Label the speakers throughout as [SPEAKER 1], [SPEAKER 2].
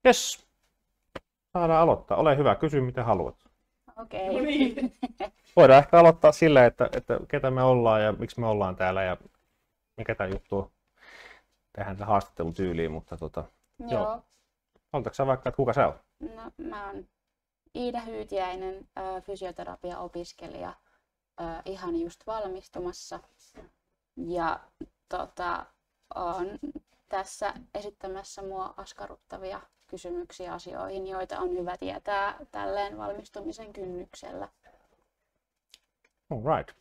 [SPEAKER 1] Jes, saadaan aloittaa. Ole hyvä, kysy mitä haluat.
[SPEAKER 2] Okei.
[SPEAKER 3] No niin.
[SPEAKER 1] Voidaan ehkä aloittaa sillä, että ketä me ollaan ja miksi me ollaan täällä ja mikä tämä juttu on. Tehdään tätä haastattelutyyliin, mutta
[SPEAKER 2] Joo.
[SPEAKER 1] aloitatko sä vaikka, että kuka sä oot?
[SPEAKER 2] No, mä oon Iida Hyytiäinen, fysioterapiaopiskelija, ihan just valmistumassa. Ja oon tässä esittämässä mua askarruttavia kysymyksiä asioihin, joita on hyvä tietää tälleen valmistumisen kynnyksellä.
[SPEAKER 1] All right.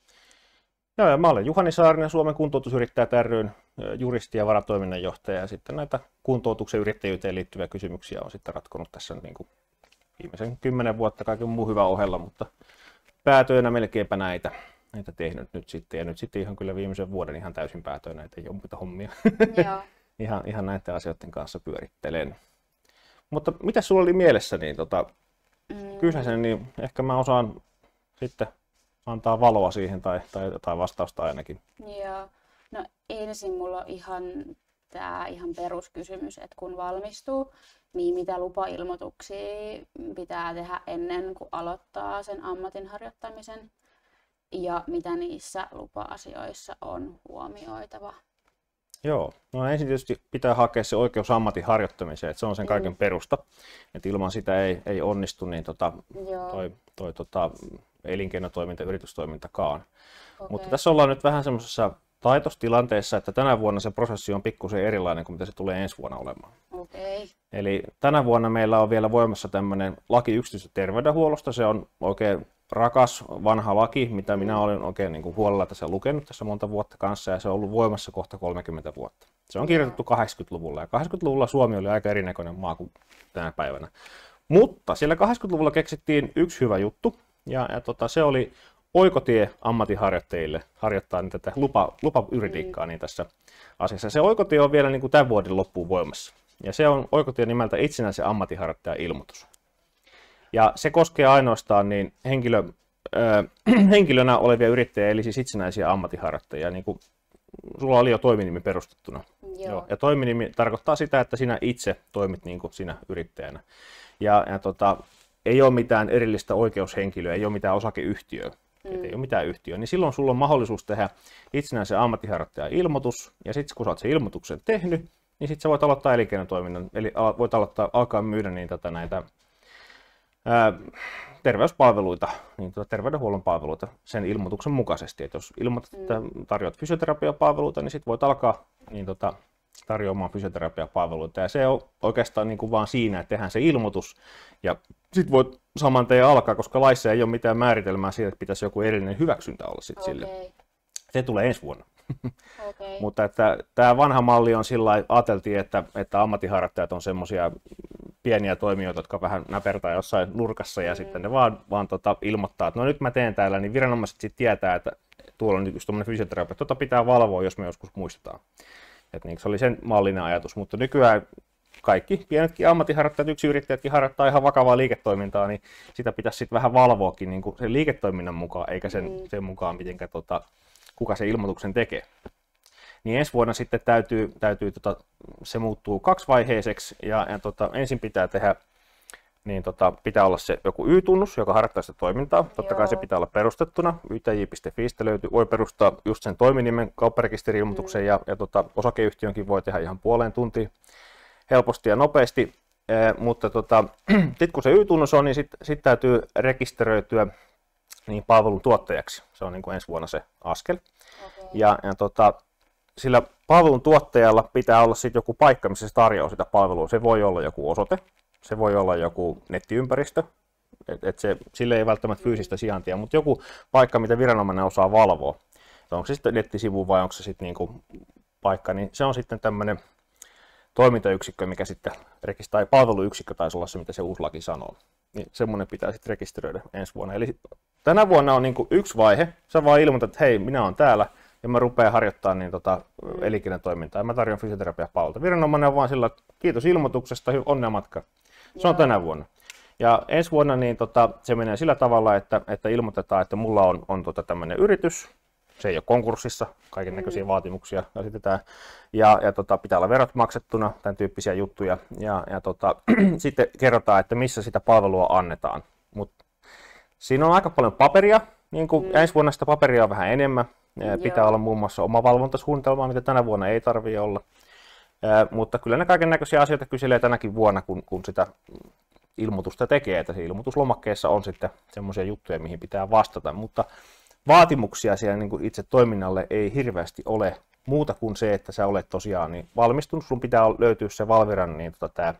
[SPEAKER 1] Joo, ja mä olen Juhani Saarinen, Suomen kuntoutusyrittäjät ry:n juristi ja varatoiminnanjohtaja. Ja sitten näitä kuntoutuksen yrittäjyyteen liittyviä kysymyksiä on sitten ratkonut tässä niin kuin viimeisen 10 vuotta kaiken muun hyvän ohella, mutta päätöinä melkeinpä näitä tehnyt nyt sitten. Ja nyt sitten ihan kyllä viimeisen vuoden ihan täysin päätöinä, että ei ole muita hommia.
[SPEAKER 2] Joo.
[SPEAKER 1] ihan näiden asioiden kanssa pyörittelen. Mutta mitä sulla oli mielessä, niin kysäsen, niin ehkä mä osaan sitten antaa valoa siihen tai vastausta ainakin.
[SPEAKER 2] Joo. No ensin mulla on ihan peruskysymys, että kun valmistuu, niin mitä lupailmoituksia pitää tehdä ennen kuin aloittaa sen ammatin harjoittamisen ja mitä niissä lupa-asioissa on huomioitava?
[SPEAKER 1] Joo, no ensin tietysti pitää hakea se oikeus ammatin harjoittamiseen, että se on sen kaiken perusta, että ilman sitä ei onnistu niin toi elinkeinotoiminta, yritystoimintakaan.
[SPEAKER 2] Okay.
[SPEAKER 1] Mutta tässä ollaan nyt vähän semmoisessa taitostilanteessa, että tänä vuonna se prosessi on pikkusen erilainen kuin mitä se tulee ensi vuonna olemaan.
[SPEAKER 2] Okay.
[SPEAKER 1] Eli tänä vuonna meillä on vielä voimassa tämmöinen laki yksityisestä terveydenhuollosta. Se on oikein rakas vanha laki, mitä minä olen oikein niin kuin huolella tässä lukenut tässä monta vuotta kanssa, ja se on ollut voimassa kohta 30 vuotta. Se on kirjoitettu 80-luvulla, ja 80-luvulla Suomi oli aika erinäköinen maa kuin tänä päivänä. Mutta siellä 80-luvulla keksittiin yksi hyvä juttu, ja se oli oikotie ammatinharjoittajille harjoittaa niin tätä lupayridiikkaa niin tässä asiassa. Se oikotie on vielä niin kuin tämän vuoden loppuun voimassa. Ja se on oikotie nimeltä itsenäisen ammatinharjoittajan ilmoitus. Ja se koskee ainoastaan niin henkilönä olevia yrittäjiä, eli siis itsenäisiä ammatinharjoittajia. Niin kuin sulla oli jo toiminimi perustettuna.
[SPEAKER 2] Joo.
[SPEAKER 1] Ja toiminimi tarkoittaa sitä, että sinä itse toimit niin kuin sinä yrittäjänä. Ei ole mitään erillistä oikeushenkilöä, ei ole mitään osakeyhtiöä. Ei ole mitään yhtiöä, niin silloin sulla on mahdollisuus tehdä itsenäisen ammatinharjoittajan ilmoitus, ja sitten kun sä oot sen ilmoituksen tehnyt, niin sitten sä voit aloittaa elinkeinotoiminnan, eli voit alkaa myydä näitä terveyspalveluita, niin terveydenhuollon palveluita sen ilmoituksen mukaisesti. Et jos ilmoitat, että tarjoat fysioterapiapalveluita, niin sitten voit alkaa tarjoamaan fysioterapiapalveluita. Ja se on oikeastaan niin kuin vaan siinä, että tehdään se ilmoitus, ja sitten voit saman tien alkaa, koska laissa ei ole mitään määritelmää siitä, että pitäisi joku erillinen hyväksyntä olla sitten sille. Se tulee ensi vuonna.
[SPEAKER 2] Okay.
[SPEAKER 1] Mutta että tämä vanha malli on sillä lailla, ajateltiin, että ammatinharjoittajat on semmoisia pieniä toimijoita, jotka vähän näpertää jossain nurkassa ja sitten ne vaan ilmoittaa, että no nyt mä teen täällä, niin viranomaiset sitten tietää, että tuolla on nyt just tommoinen fysioterapia, pitää valvoa, jos me joskus muistetaan. Että niin, se oli sen mallinen ajatus, mutta nykyään kaikki pienetkin ammatinharjoittajat, yksiyrittäjätkin harjoittaa ihan vakavaa liiketoimintaa, niin sitä pitäisi sitten vähän valvoakin niin kuin sen liiketoiminnan mukaan, eikä sen mukaan, mitenkä kuka se ilmoituksen tekee. Niin ensi vuonna sitten se muuttuu kaksivaiheiseksi, ja ensin pitää tehdä, niin pitää olla se joku Y-tunnus, joka harjoittaa sitä toimintaa. Totta kai se pitää olla perustettuna. ytj.fiistä voi perustaa just sen toiminimen kaupparekisteri-ilmoituksen, ja osakeyhtiönkin voi tehdä ihan puoleen tuntiin helposti ja nopeasti. Mutta sitten kun se Y-tunnus on, niin sit täytyy rekisteröityä niin palvelun tuottajaksi. Se on niin kuin ensi vuonna se askel.
[SPEAKER 2] Okay.
[SPEAKER 1] Ja sillä palvelun tuottajalla pitää olla sitten joku paikka, missä se tarjoaa sitä palvelua. Se voi olla joku osoite, se voi olla joku nettiympäristö, sille ei välttämättä fyysistä sijaintia, mutta joku paikka, mitä viranomainen osaa valvoa. Onko se sitten nettisivu vai onko se sitten niinku paikka, niin se on sitten tämmöinen toimintayksikkö, mikä sitten tai palveluyksikkö taisi olla se, mitä se uusi laki sanoo. Niin semmoinen pitää sitten rekisteröidä ensi vuonna. Eli tänä vuonna on niinku yksi vaihe, sä vaan ilmoitat, että hei, minä olen täällä, ja mä rupean harjoittamaan elinkeinotoimintaa, ja mä tarjoan fysioterapiapalveluita. Viranomainen on vaan sillä, että kiitos ilmoituksesta, onnea matka. Se on tänä vuonna. Ja ensi vuonna niin se menee sillä tavalla, että ilmoitetaan, että mulla on tämmöinen yritys, se ei ole konkurssissa, kaiken näköisiä vaatimuksia esitetään, ja pitää olla verot maksettuna, tämän tyyppisiä juttuja, ja sitten kerrotaan, että missä sitä palvelua annetaan. Mut siinä on aika paljon paperia, niin kuin ensi vuonna sitä paperia on vähän enemmän, pitää olla muun muassa oma valvontasuunnitelma, mitä tänä vuonna ei tarvitse olla, mutta kyllä ne kaiken näköisiä asioita kyselee tänäkin vuonna, kun sitä ilmoitusta tekee, että se ilmoituslomakkeessa on sitten semmoisia juttuja, mihin pitää vastata, mutta vaatimuksia siellä niin kuin itse toiminnalle ei hirveästi ole muuta kuin se, että sä olet tosiaan niin valmistunut, sun pitää löytyä se Valviran niin tämä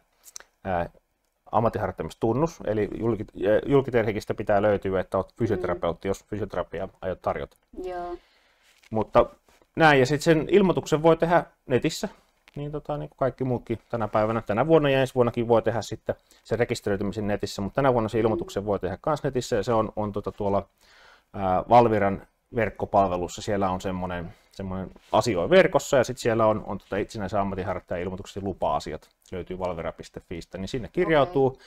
[SPEAKER 1] ammattiharjoittamistunnus, eli julkiterhikistä pitää löytyä, että olet fysioterapeutti, jos fysioterapiaa aiot tarjota.
[SPEAKER 2] Joo.
[SPEAKER 1] Mutta näin, ja sitten sen ilmoituksen voi tehdä netissä, niin kuin kaikki muutkin tänä päivänä. Tänä vuonna ja ensi vuonnakin voi tehdä sitten sen rekisteröitymisen netissä, mutta tänä vuonna se ilmoituksen voi tehdä myös netissä, ja se on tuolla Valviran verkkopalvelussa. Siellä on semmoinen asioin verkossa, ja sitten siellä on itsenäisen ammatinharjoittajan ilmoitukset ja lupa-asiat. Löytyy valvira.fiistä, niin sinne kirjautuu.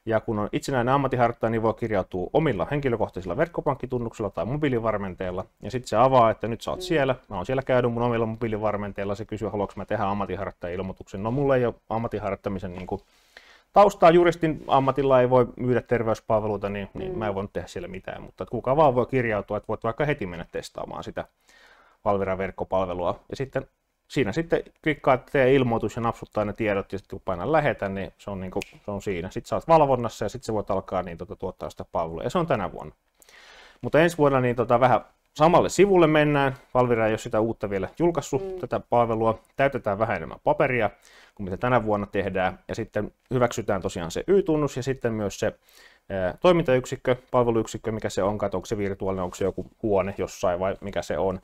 [SPEAKER 1] Ja kun on itsenäinen ammatinharjoittaja, niin voi kirjautua omilla henkilökohtaisilla verkkopankkitunnuksilla tai mobiilivarmenteilla. Ja sitten se avaa, että nyt sä oot siellä. Mä oon siellä käynyt mun omilla mobiilivarmenteilla. Se kysyy, haluanko mä tehdä ammatinharjoittajan ilmoituksen. No mulla ei ole ammatinharjoittamisen niin kuin taustaa, juristin ammatilla ei voi myydä terveyspalveluita, niin mä en voinut tehdä siellä mitään. Mutta kuka vaan voi kirjautua, että voit vaikka heti mennä testaamaan sitä Valviran verkkopalvelua. Ja sitten siinä sitten klikkaa, että tee ilmoitus ja napsuttaa ne tiedot, ja sitten kun painaa lähetä, niin se on siinä. Sitten sä oot valvonnassa, ja sitten sä voit alkaa tuottaa sitä palvelua, ja se on tänä vuonna. Mutta ensi vuonna vähän samalle sivulle mennään. Valvira ei ole sitä uutta vielä julkaissut, tätä palvelua. Täytetään vähän enemmän paperia kuin mitä tänä vuonna tehdään, ja sitten hyväksytään tosiaan se Y-tunnus, ja sitten myös se toimintayksikkö, palveluyksikkö, mikä se on, onko se virtuaalinen, onko se joku huone jossain vai mikä se on.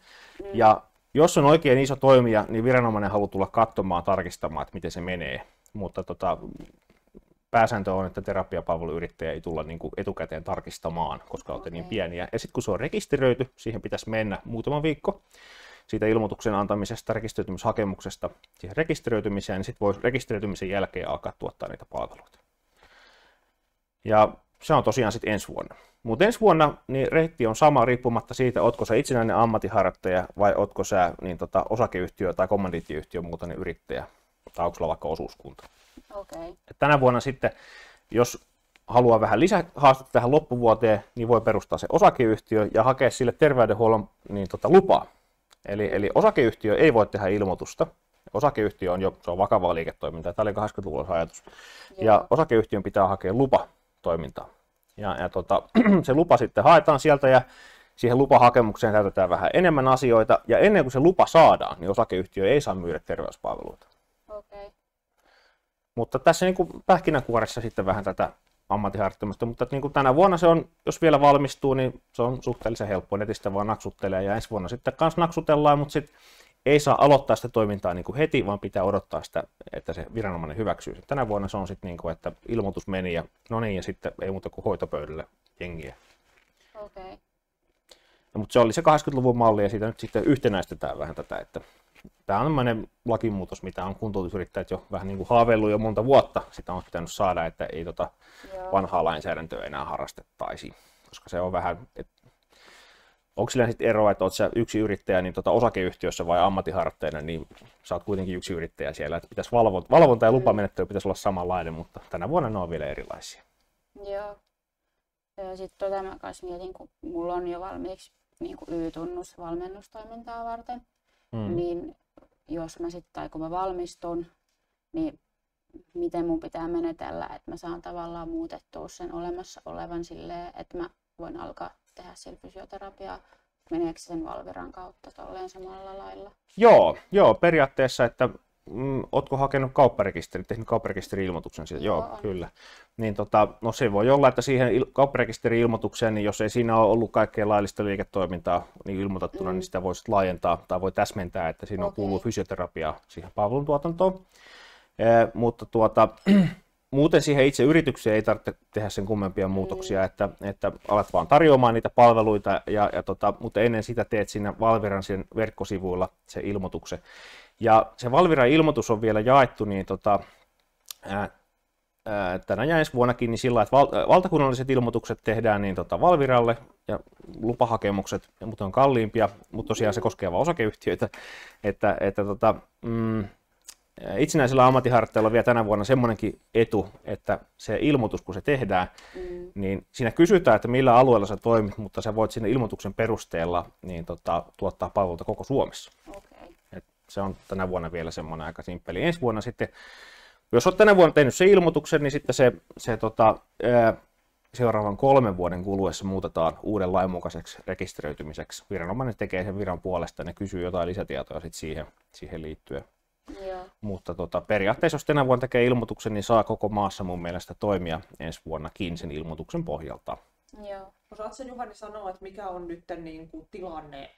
[SPEAKER 1] Ja jos on oikein iso toimija, niin viranomainen haluaa tulla katsomaan, tarkistamaan, että miten se menee. Mutta pääsääntö on, että terapiapalveluyrittäjä ei tulla niin kuin etukäteen tarkistamaan, koska olette niin pieniä. Ja sitten kun se on rekisteröity, siihen pitäisi mennä muutama viikko siitä ilmoituksen antamisesta, rekisteröitymishakemuksesta siihen rekisteröitymiseen, niin sitten voi rekisteröitymisen jälkeen alkaa tuottaa niitä palveluita. Ja se on tosiaan sitten ensi vuonna. Mutta ensi vuonna niin reitti on sama riippumatta siitä, ootko sä itsenäinen ammattiharjoittaja vai ootko sä niin osakeyhtiö tai kommandiittiyhtiö muutainen yrittäjä tai onko sulla vaikka osuuskunta.
[SPEAKER 2] Okay.
[SPEAKER 1] Tänä vuonna sitten, jos haluaa vähän lisähaastetta tähän loppuvuoteen, niin voi perustaa se osakeyhtiö ja hakea sille terveydenhuollon niin lupaa. Eli osakeyhtiö ei voi tehdä ilmoitusta. Osakeyhtiö se on vakavaa liiketoimintaa. Tämä oli 80-luvulla ajatus. Ja osakeyhtiön pitää hakea lupa toimintaan. Ja se lupa sitten haetaan sieltä ja siihen lupahakemukseen täytetään vähän enemmän asioita. Ja ennen kuin se lupa saadaan, niin osakeyhtiö ei saa myydä terveyspalveluita.
[SPEAKER 2] Okay.
[SPEAKER 1] Mutta tässä niin kuin pähkinänkuoressa sitten vähän tätä ammattiharjoittamista, mutta niin kuin tänä vuonna se on, jos vielä valmistuu, niin se on suhteellisen helppo, netistä vaan naksuttelee ja ensi vuonna sitten kanssa naksutellaan, mutta sitten ei saa aloittaa sitä toimintaa niin kuin heti, vaan pitää odottaa sitä, että se viranomainen hyväksyy sen. Tänä vuonna se on sitten niin kuin, että ilmoitus meni ja no niin, ja sitten ei muuta kuin hoitopöydälle jengiä.
[SPEAKER 2] Okay.
[SPEAKER 1] No, mutta se oli se 80-luvun malli ja siitä nyt sitten yhtenäistetään vähän tätä, että tämä on tämmöinen lakimuutos, mitä on kuntoutusyrittäjät jo vähän niin kuin haaveillut jo monta vuotta. Sitä on pitänyt saada, että ei vanhaa lainsäädäntöä enää harrastettaisi, koska se on vähän, onko sillä sitten eroa, että olet sä yksi yrittäjä niin osakeyhtiössä vai ammattiharjoittajana, niin sä oot kuitenkin yksi yrittäjä siellä, että pitäisi valvonta ja lupamenettely pitäisi olla samanlainen, mutta tänä vuonna ne on vielä erilaisia.
[SPEAKER 2] Joo. Ja sitten mä kanssa mietin, kun mulla on jo valmiiksi niin kuin Y-tunnus valmennustoimintaa varten, niin jos mä sitten, tai kun mä valmistun, niin miten mun pitää menetellä, että mä saan tavallaan muutettua sen olemassa olevan silleen, että mä voin alkaa tehdä sillä fysioterapiaa. Meneekö sen Valviran kautta tolleen samalla lailla?
[SPEAKER 1] Joo, periaatteessa, että ootko hakenut tehnyt kaupparekisteri-ilmoituksen siitä? Joo, kyllä. Niin no se voi olla, että siihen kaupparekisteri-ilmoitukseen, niin jos ei siinä ole ollut kaikkea laillista liiketoimintaa niin ilmoitettuna, niin sitä voisi laajentaa tai voi täsmentää, että siinä kuuluu fysioterapiaa siihen palveluntuotantoon. Mutta muuten siihen itse yritykseen ei tarvitse tehdä sen kummempia muutoksia, että alat vaan tarjoamaan niitä palveluita, mutta ennen sitä teet siinä Valviran sen verkkosivuilla se ilmoituksen. Ja se Valviran ilmoitus on vielä jaettu niin tänä ja ensi vuonnakin niin sillä, että valtakunnalliset ilmoitukset tehdään niin Valviralle ja lupahakemukset, mutta on kalliimpia, mutta tosiaan se koskee vain osakeyhtiöitä, että itsenäisellä ammatinharjoittajalla on vielä tänä vuonna semmoinenkin etu, että se ilmoitus, kun se tehdään, niin siinä kysytään, että millä alueella sä toimit, mutta sä voit sinne ilmoituksen perusteella niin tuottaa palveluita koko Suomessa.
[SPEAKER 2] Okay.
[SPEAKER 1] Et se on tänä vuonna vielä semmoinen aika simppeli. Ensi vuonna sitten, jos olet tänä vuonna tehnyt sen ilmoituksen, niin sitten se seuraavan 3 vuoden kuluessa muutetaan uuden lain mukaiseksi rekisteröitymiseksi. Viranomainen tekee sen viran puolesta ja ne kysyy jotain lisätietoja sitten siihen liittyen.
[SPEAKER 2] Joo.
[SPEAKER 1] Mutta periaatteessa, jos tänä vuonna tekee ilmoituksen, niin saa koko maassa mun mielestä toimia ensi vuonnakin sen ilmoituksen pohjalta.
[SPEAKER 2] Joo.
[SPEAKER 3] Osaatko Juhani sanoa, että mikä on nyt niin kuin tilanne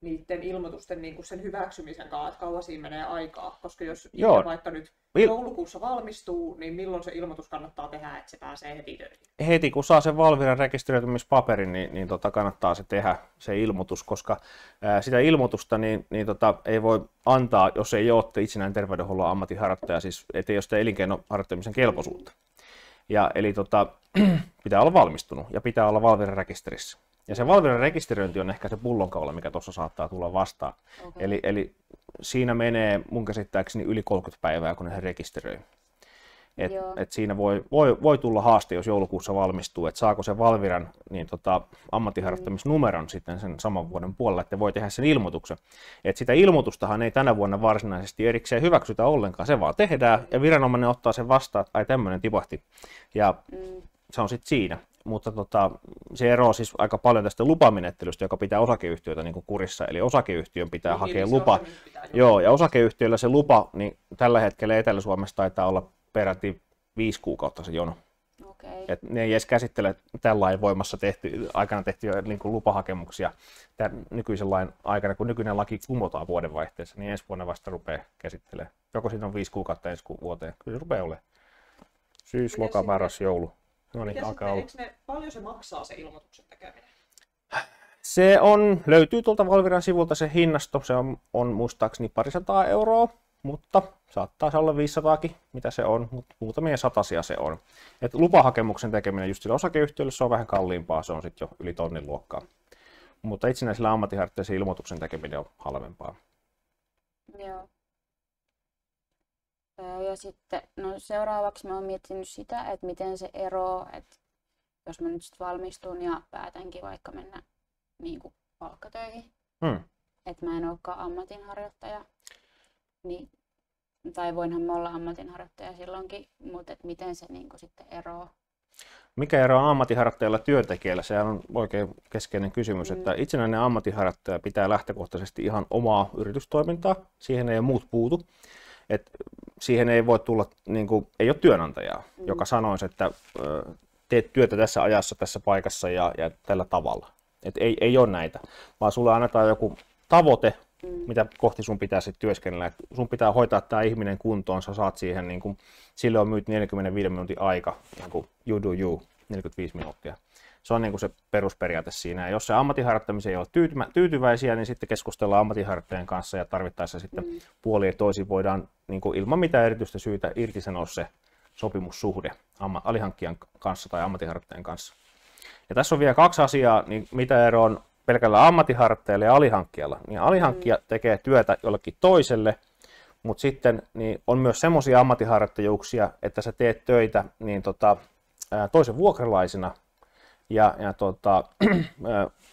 [SPEAKER 3] niiden ilmoitusten niin kuin sen hyväksymisen kanssa, että kauan siinä menee aikaa? Koska jos itse vaikka nyt joulukuussa valmistuu, niin milloin se ilmoitus kannattaa tehdä, että se pääsee heti töihin?
[SPEAKER 1] Heti kun saa sen Valviran rekisteröitymispaperin, niin kannattaa se tehdä se ilmoitus, koska sitä ilmoitusta ei voi antaa, jos ei ole itsenäinen terveydenhuollon ammatinharjoittaja, siis ettei ole sitä elinkeinoharjoittamisen kelpoisuutta. Eli pitää olla valmistunut ja pitää olla Valviran rekisterissä. Ja se Valviran rekisteröinti on ehkä se pullonkaula, mikä tuossa saattaa tulla vastaan. Okay. Eli siinä menee mun käsittääkseni yli 30 päivää, kun ne rekisteröi. Et siinä voi tulla haaste, jos joulukuussa valmistuu, että saako se Valviran ammattiharjoittamisnumeron sitten sen saman vuoden puolella, että voi tehdä sen ilmoituksen. Et sitä ilmoitustahan ei tänä vuonna varsinaisesti erikseen hyväksytä ollenkaan, se vaan tehdään ja viranomainen ottaa sen vastaan, että ai tämmöinen tipahti. Ja se on sitten siinä. Mutta se eroaa siis aika paljon tästä lupamenettelystä, joka pitää osakeyhtiöitä niin kuin kurissa, eli osakeyhtiön pitää hakea lupa. Joo, ja osakeyhtiöllä se lupa, niin tällä hetkellä Etelä-Suomessa taitaa olla peräti 5 kuukautta se jono.
[SPEAKER 2] Okay.
[SPEAKER 1] Et ne ei edes käsittele tämän lain voimassa aikana tehtyjä niin kuin lupahakemuksia tämän nykyisen lain aikana, kun nykyinen laki kumotaan vuodenvaihteessa, niin ensi vuonna vasta rupeaa käsittelemään. Joko siinä on 5 kuukautta ensi vuoteen, kyllä se rupeaa olemaan. Syys, loka, marras, joulu. No niin,
[SPEAKER 3] paljon se maksaa se ilmoituksen tekeminen?
[SPEAKER 1] Se löytyy tuolta Valviran sivulta se hinnasto, se on muistaakseni parisataa euroa, mutta saattaa olla 500kin, mitä se on, mutta muutamia satasia se on. Et lupahakemuksen tekeminen just sillä osakeyhtiöllä se on vähän kalliimpaa, se on sitten jo yli 1 000 luokkaa. Mutta itsenäisellä ammattiharjoittajalla ilmoituksen tekeminen on halvempaa.
[SPEAKER 2] Joo. Ja sitten seuraavaksi mä oon miettinyt sitä, että miten se eroaa, että jos mä nyt sitten valmistun ja päätänkin vaikka mennä niin kuin palkkatöihin, että mä en olekaan ammatinharjoittaja, niin, tai voinhan mä olla ammatinharjoittaja silloinkin, mutta että miten se niin kuin sitten eroaa?
[SPEAKER 1] Mikä ero on ammatinharjoittajalla ja työntekijällä? Se on oikein keskeinen kysymys, että itsenäinen ammatinharjoittaja pitää lähtökohtaisesti ihan omaa yritystoimintaa, siihen ei muut puutu. Et siihen ei voi tulla, niin kuin, ei ole työnantajaa, joka sanoisi, että teet työtä tässä ajassa, tässä paikassa ja tällä tavalla. Et ei ole näitä, vaan sulle annetaan joku tavoite, mitä kohti sun pitää sitten työskennellä. Et sun pitää hoitaa tämä ihminen kuntoon, sä saat siihen, niin kuin, sille on myyt 45 minuutin aika, niin kuin you do you, 45 minuuttia. Se on niin kuin se perusperiaate siinä. Ja jos se ammatinharjoittamiseen ei ole tyytyväisiä, niin sitten keskustellaan ammatinharjoittajien kanssa ja tarvittaessa sitten puolin ja toisin voidaan niin kuin ilman mitään erityistä syytä irtisanoa se sopimussuhde alihankkijan kanssa tai ammatinharjoittajan kanssa. Ja tässä on vielä 2 asiaa, niin mitä ero on pelkällä ammatinharjoittajalla ja alihankkijalla. Niin alihankkija tekee työtä jollekin toiselle, mutta sitten niin on myös semmoisia ammatinharjoittajuuksia, että sä teet töitä niin toisen vuokralaisena, ja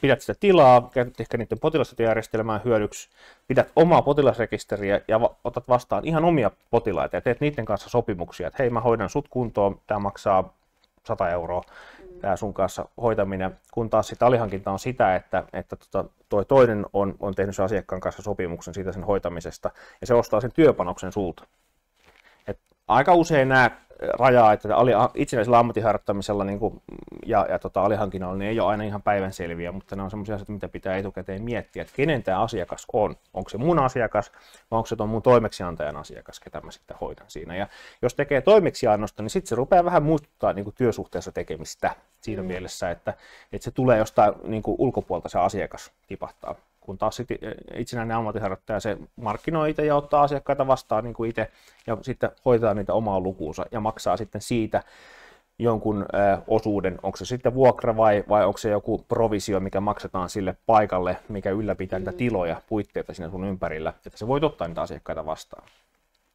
[SPEAKER 1] pidät sitä tilaa, käytät ehkä niiden potilastietojärjestelmään hyödyksi, pidät omaa potilasrekisteriä ja otat vastaan ihan omia potilaita ja teet niiden kanssa sopimuksia, että hei mä hoidan sut kuntoon, tämä maksaa 100 euroa, tämä sun kanssa hoitaminen, kun taas sitten alihankinta on sitä, että toi toinen on tehnyt sen asiakkaan kanssa sopimuksen siitä sen hoitamisesta ja se ostaa sen työpanoksen sulta. Et aika usein nämä rajaa, että itsenäisellä ammattiharjoittamisella niin ja alihankinnalla niin ei ole aina ihan päivänselviä, mutta ne on sellaisia asioita, mitä pitää etukäteen miettiä, että kenen tämä asiakas on. Onko se mun asiakas vai onko se tuon mun toimeksiantajan asiakas, ketä mä sitten hoidan siinä. Ja jos tekee toimeksiannosta, niin sitten se rupeaa vähän muistuttaa niin kuin työsuhteessa tekemistä siinä mielessä, että se tulee jostain niin kuin ulkopuolta se asiakas tipahtaa kun taas sit itsenäinen ammatinharjoittaja se markkinoi itse ja ottaa asiakkaita vastaan niin kuin itse ja sitten hoitaa niitä omaa lukuunsa ja maksaa sitten siitä jonkun osuuden, onko se sitten vuokra vai onko se joku provisio, mikä maksetaan sille paikalle, mikä ylläpitää niitä tiloja, puitteita siinä sun ympärillä, että se voi ottaa niitä asiakkaita vastaan.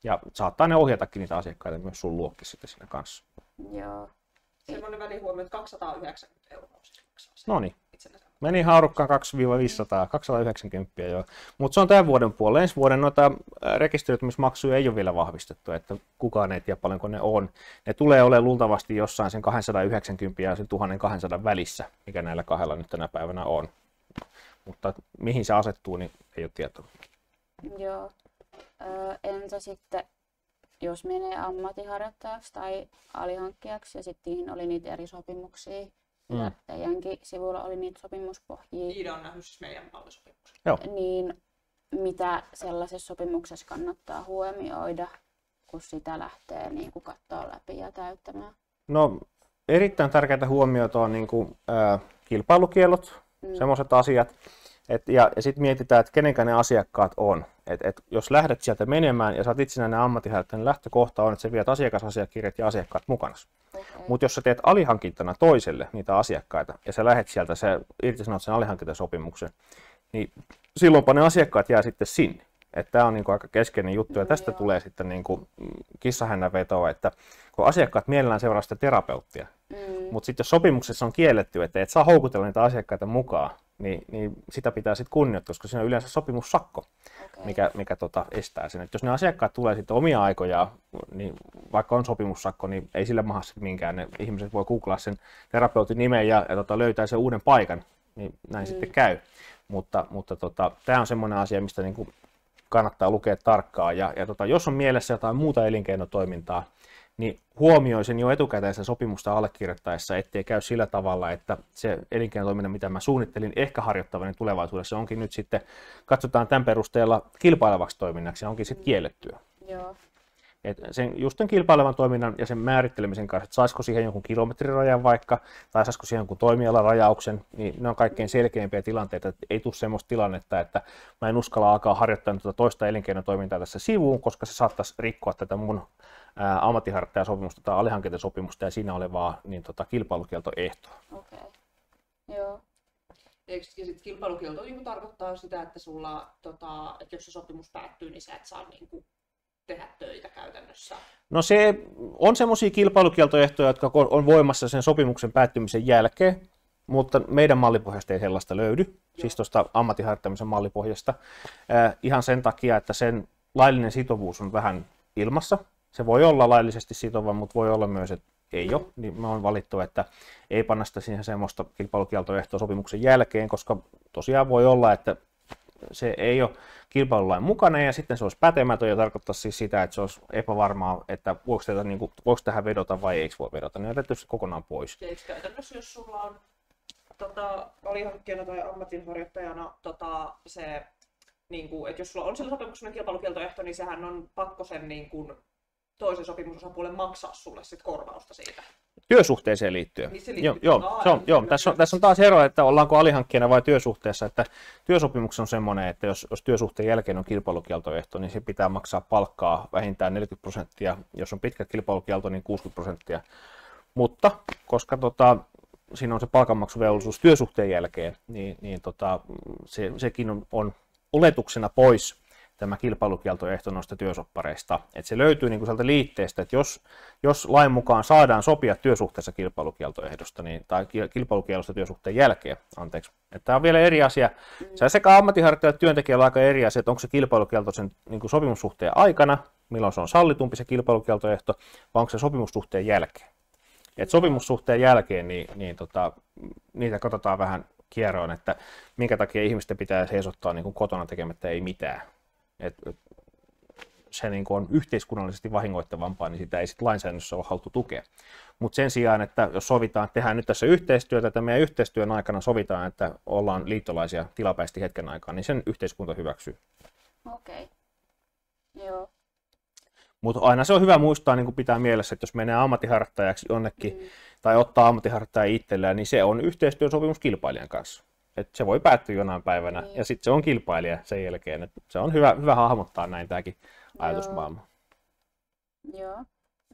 [SPEAKER 1] Ja saattaa ne ohjatakin niitä asiakkaita myös sun luokki sitten siinä kanssa.
[SPEAKER 2] Joo.
[SPEAKER 3] Semmoinen välihuomio, että 290 € maksaa.
[SPEAKER 1] No niin. Meni haarukkaan 200-500, 290 joo. Mutta se on tämän vuoden puolella. Ensi vuoden noita rekisteröitymismaksuja ei ole vielä vahvistettu, että kukaan ei tiedä paljonko ne on. Ne tulee olemaan luultavasti jossain sen 290 ja sen 1200 välissä, mikä näillä kahdella nyt tänä päivänä on. Mutta mihin se asettuu, niin ei ole tietoa.
[SPEAKER 2] Joo. Entä sitten, jos menee ammatinharjoittajaksi tai alihankkijaksi ja sitten niihin oli niitä eri sopimuksia, ja teidänkin sivulla oli niitä sopimuspohjia.
[SPEAKER 3] Iida on nähnyt siis meidän mallisopimuksen.
[SPEAKER 1] Joo.
[SPEAKER 2] Niin mitä sellaisessa sopimuksessa kannattaa huomioida, kun sitä lähtee niin kuin katsoa läpi ja täyttämään?
[SPEAKER 1] No erittäin tärkeitä huomioita on niin kuin, kilpailukiellot, semmoiset asiat. Ja sitten mietitään, että kenenkä ne asiakkaat on. Jos lähdet sieltä menemään ja sä oot itsenäinen ammatinharjoittaja, niin lähtökohta on, että sä viet asiakasasiakirjat ja asiakkaat mukana.
[SPEAKER 2] Okay.
[SPEAKER 1] Mutta jos sä teet alihankintana toiselle niitä asiakkaita ja sä lähdet sieltä, sä irtisanot sen alihankintasopimuksen, niin silloinpa ne asiakkaat jää sitten sinne. Tämä on niinku aika keskeinen juttu ja tästä tulee sitten niinku kissahännänvetoa, että kun asiakkaat mielellään seuraa sitä terapeuttia, mutta sitten jos sopimuksessa on kielletty, että et saa houkutella niitä asiakkaita mukaan, niin sitä pitää sitten kunnioittaa, koska siinä on yleensä sopimussakko, mikä estää sen. Et jos ne asiakkaat tulee sitten omia aikoja, niin vaikka on sopimussakko, niin ei sille mahdollisesti minkään. Ne ihmiset voi googlaa sen terapeutin nimen ja löytää sen uuden paikan, niin näin sitten käy. Mutta tämä on semmoinen asia, mistä niinku kannattaa lukea tarkkaan. Ja jos on mielessä jotain muuta elinkeinotoimintaa, niin huomioi sen jo etukäteen sen sopimusta allekirjoittaessa, ettei käy sillä tavalla, että se elinkeinotoiminta, mitä mä suunnittelin ehkä harjoittavani tulevaisuudessa, onkin nyt sitten, katsotaan tämän perusteella kilpailevaksi toiminnaksi ja onkin sitten kiellettyä.
[SPEAKER 2] Joo.
[SPEAKER 1] Just sen kilpailevan toiminnan ja sen määrittelemisen kanssa, että saisiko siihen jonkun kilometrirajan vaikka, tai saisiko siihen jonkun toimialarajauksen, niin ne on kaikkein selkeimpiä tilanteita, että ei tule semmoista tilannetta, että mä en uskalla alkaa harjoittaa toista elinkeinotoimintaa tässä sivuun, koska se saattaisi rikkoa tätä mun ammattiharjoittajasopimusta tai alihankintasopimusta ja siinä olevaa niin kilpailukieltoehtoa.
[SPEAKER 2] Okei. Joo.
[SPEAKER 3] Ja sitten kilpailukielto niin tarkoittaa sitä, että sulla, että jos se sopimus päättyy, niin sä et saa niin tehdä töitä käytännössä?
[SPEAKER 1] No se on semmoisia kilpailukieltoehtoja, jotka on voimassa sen sopimuksen päättymisen jälkeen, mutta meidän mallipohjasta ei sellaista löydy, siis tuosta ammattiharjoittamisen mallipohjasta, ihan sen takia, että sen laillinen sitovuus on vähän ilmassa. Se voi olla laillisesti sitova, mutta voi olla myös, että ei ole. Niin me on valittu, että ei panna sitä siihen semmoista kilpailukieltoehtoa sopimuksen jälkeen, koska tosiaan voi olla, että se ei ole kilpailulain mukana ja sitten se olisi pätemätön ja tarkoittaa siis sitä, että se olisi epävarmaa, että voiko tähän vedota vai eikö voi vedota, niin jätetty se kokonaan pois.
[SPEAKER 3] Ja eikö käytännössä, jos sulla on alihankkijana tai ammatinharjoittajana se, niin kuin, että jos sulla on sillä sopimuksella kilpailukieltoehto, niin sehän on pakko sen niin kuin, toisen sopimusosapuolen maksaa sulle sit korvausta siitä.
[SPEAKER 1] Työsuhteeseen liittyen.
[SPEAKER 3] Niin
[SPEAKER 1] Joo, tässä on taas ero, että ollaanko alihankkijana vai työsuhteessa. Että työsopimuksessa on semmoinen, että jos työsuhteen jälkeen on kilpailukieltoehto, niin se pitää maksaa palkkaa vähintään 40%. Jos on pitkä kilpailukielto, niin 60%. Mutta koska siinä on se palkanmaksuvelvollisuus työsuhteen jälkeen, niin sekin on oletuksena pois tämä kilpailukieltoehto noista työsoppareista. Että se löytyy niin kuin sieltä liitteestä, että jos lain mukaan saadaan sopia työsuhteessa kilpailukieltoehdosta, niin, tai kilpailukiellosta työsuhteen jälkeen, anteeksi. Että tämä on vielä eri asia. Se sekä ammattiharjoittaja että työntekijällä on aika eri asia, että onko se kilpailukielto sen niin kuin sopimussuhteen aikana, milloin se on sallitumpi se kilpailukieltoehto, vai onko se sopimussuhteen jälkeen. Et sopimussuhteen jälkeen niitä katsotaan vähän kierroon, että minkä takia ihmisten pitää seisottaa niin kuin kotona tekemättä ei mitään. Se niin kuin on yhteiskunnallisesti vahingoittavampaa, niin sitä ei sitten lainsäädännössä ole haluttu tukea. Mutta sen sijaan, että jos sovitaan, tehdään nyt tässä yhteistyötä, että meidän yhteistyön aikana sovitaan, että ollaan liittolaisia tilapäisesti hetken aikaa, niin sen yhteiskunta hyväksyy.
[SPEAKER 2] Okei. Joo.
[SPEAKER 1] Mutta aina se on hyvä muistaa, niin kuin pitää mielessä, että jos menee ammattiharjoittajaksi jonnekin tai ottaa ammattiharjoittaja itselleen, niin se on yhteistyösopimus kilpailijan kanssa. että se voi päättyä jonain päivänä, ja sitten se on kilpailija sen jälkeen. Että se on hyvä hahmottaa näin tämäkin ajatusmaailma.
[SPEAKER 2] Joo.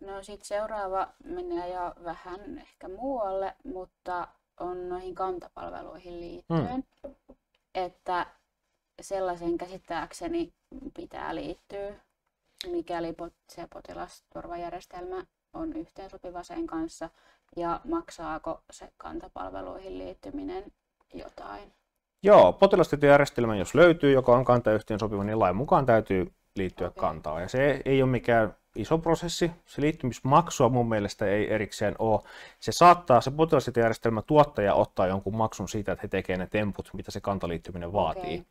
[SPEAKER 2] No sitten seuraava menee jo vähän ehkä muualle, mutta on noihin kantapalveluihin liittyen, että sellaisen käsittääkseni pitää liittyä, mikäli se potilasturvajärjestelmä on yhteensopiva sen kanssa, ja maksaako se kantapalveluihin liittyminen jotain?
[SPEAKER 1] Joo, potilastietojärjestelmä, jos löytyy, joka on kantayhtiön sopiva, niin lain mukaan täytyy liittyä kantaan. Ja se ei ole mikään iso prosessi. Se liittymismaksua mun mielestä ei erikseen ole. Se potilastietojärjestelmä tuottaja ottaa jonkun maksun siitä, että he tekevät ne temput, mitä se kantaliittyminen vaatii.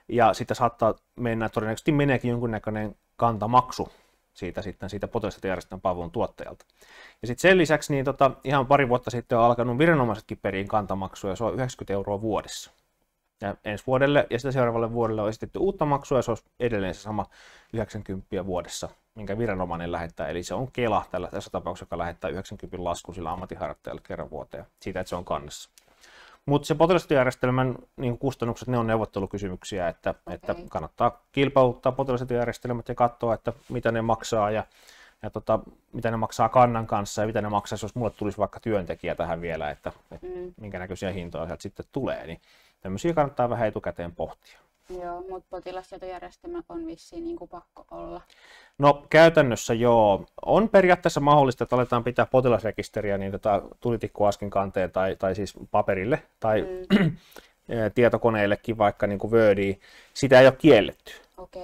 [SPEAKER 1] Ja sitten saattaa mennä, todennäköisesti meneekin jonkunnäköinen kantamaksu siitä potilastietojärjestelmän palvelun tuottajalta. Ja sitten sen lisäksi niin ihan pari vuotta sitten on alkanut viranomaisetkin periin kantamaksuja, se on 90 € vuodessa. Ja ensi vuodelle ja sitä seuraavalle vuodelle on esitetty uutta maksua, ja se olisi edelleen se sama 90 vuodessa, minkä viranomainen lähettää. Eli se on Kela tässä tapauksessa, joka lähettää 90 laskun sillä ammatinharjoittajalle kerran vuoteen siitä, että se on kannessa. Mutta se potilastietojärjestelmän niin kustannukset, ne on neuvottelukysymyksiä, että kannattaa kilpailuttaa potilastietojärjestelmät ja katsoa, että mitä ne maksaa ja mitä ne maksaa kannan kanssa ja mitä ne maksaisi, jos mulle tulisi vaikka työntekijä tähän vielä, että minkä näköisiä hintoja sieltä sitten tulee. Niin tämmöisiä kannattaa vähän etukäteen pohtia.
[SPEAKER 2] Joo, mutta potilastietojärjestelmä on vissiin niin kuin pakko olla.
[SPEAKER 1] No käytännössä joo. On periaatteessa mahdollista, että aletaan pitää potilasrekisteriä niin tulitikkuaskin kanteen tai siis paperille tai tietokoneillekin vaikka niin kuin Wordiin. Sitä ei ole kielletty.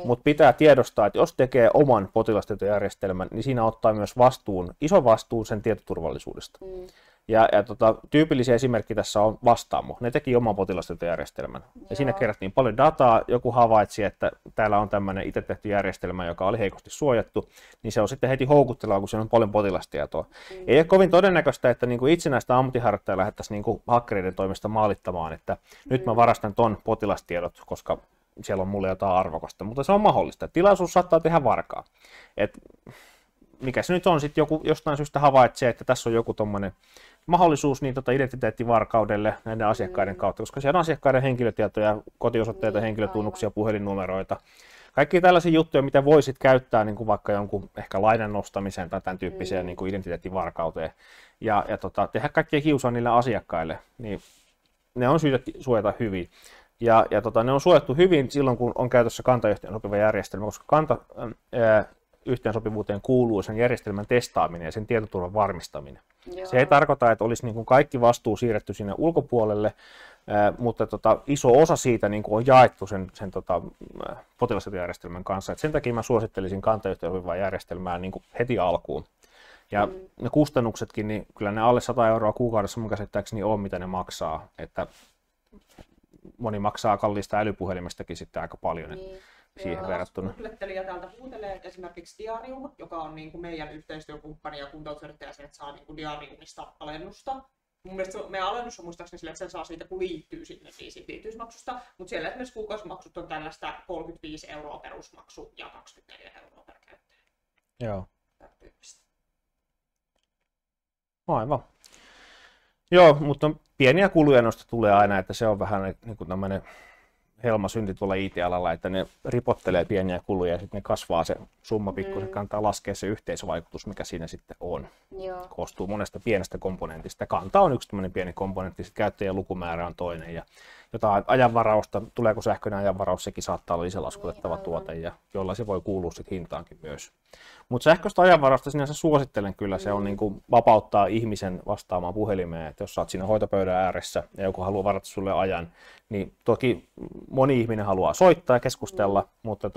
[SPEAKER 1] Mutta pitää tiedostaa, että jos tekee oman potilastietojärjestelmän, niin siinä ottaa myös ison vastuun sen tietoturvallisuudesta. Ja tyypillisiä esimerkki tässä on Vastaamo. Ne teki oman potilastietojärjestelmän. Ja siinä kerättiin paljon dataa. Joku havaitsi, että täällä on tämmöinen itse tehty järjestelmä, joka oli heikosti suojattu. Niin se on sitten heti houkutteleva, kun siellä on paljon potilastietoa. Ei ole kovin todennäköistä, että niin kuin itsenäistä ammattiharjoittajaa lähdettäisiin niin kuin hakkereiden toimesta maalittamaan, että nyt mä varastan ton potilastiedot, koska siellä on mulle jotain arvokasta. Mutta se on mahdollista. Tilaisuus saattaa tehdä varkaa. Mikä se nyt on, sitten joku jostain syystä havaitsee, että tässä on joku tommoinen mahdollisuus niin identiteettivarkaudelle näiden asiakkaiden kautta, koska siellä on asiakkaiden henkilötietoja, kotiosoitteita, henkilötunnuksia, puhelinnumeroita. Kaikki tällaisia juttuja, mitä voisit käyttää niin kuin vaikka jonkun ehkä lainan nostamiseen tai tämän tyyppiseen niin kuin identiteettivarkauteen ja tehdä kaikkia kiusaa niille asiakkaille, niin ne on syytä suojata hyvin. Ja ne on suojattu hyvin silloin, kun on käytössä kantayhtiön sopiva järjestelmä, koska yhteensopivuuteen kuuluu sen järjestelmän testaaminen ja sen tietoturvan varmistaminen. Joo. Se ei tarkoita, että olisi niin kuin kaikki vastuu siirretty sinne ulkopuolelle, mutta iso osa siitä niin kuin on jaettu sen potilastietojärjestelmän kanssa. Et sen takia mä suosittelisin kantayhtiön sopivaa järjestelmää niin kuin heti alkuun. Ja ne kustannuksetkin, niin kyllä ne alle 100 € kuukaudessa mun käsittääkseni on, mitä ne maksaa. Että moni maksaa kalliista älypuhelimestakin sitten aika paljon. Siihen verrattuna.
[SPEAKER 3] Googlettelija täältä huutelee, että esimerkiksi Diarium, joka on niin kuin meidän yhteistyökumppani ja kuntoutusyrittäjä, että saa niin kuin Diariumista alennusta. Mun mielestä meidän alennus on muistaakseni sille, että sen saa siitä, kun liittyy sinne liittymismaksusta, mutta siellä esimerkiksi kuukausimaksut on tällaista 35 € perusmaksu ja 24 € per käyttäjä.
[SPEAKER 1] Joo. Aivan. Joo, mutta pieniä kuluja noista tulee aina, että se on vähän niin kuin tämmöinen helmasynti tuolla IT-alalla, että ne ripottelee pieniä kuluja ja sitten ne kasvaa se summa pikkuisen, kannattaa laskea se yhteisvaikutus, mikä siinä sitten on. Joo. Koostuu monesta pienestä komponentista. Kanta on yksi tämmöinen pieni komponentti, sitten käyttäjän lukumäärä on toinen ja jotain ajanvarausta, tuleeko sähköinen ajanvaraus, sekin saattaa olla lisälaskutettava tuote, ja jolla se voi kuulua sitten hintaankin myös. Mutta sähköistä ajanvarausta sinänsä suosittelen kyllä, se on niin kuin vapauttaa ihmisen vastaamaan puhelimeen, että jos sä oot siinä hoitopöydän ääressä ja joku haluaa varata sulle ajan, niin toki moni ihminen haluaa soittaa ja keskustella, mutta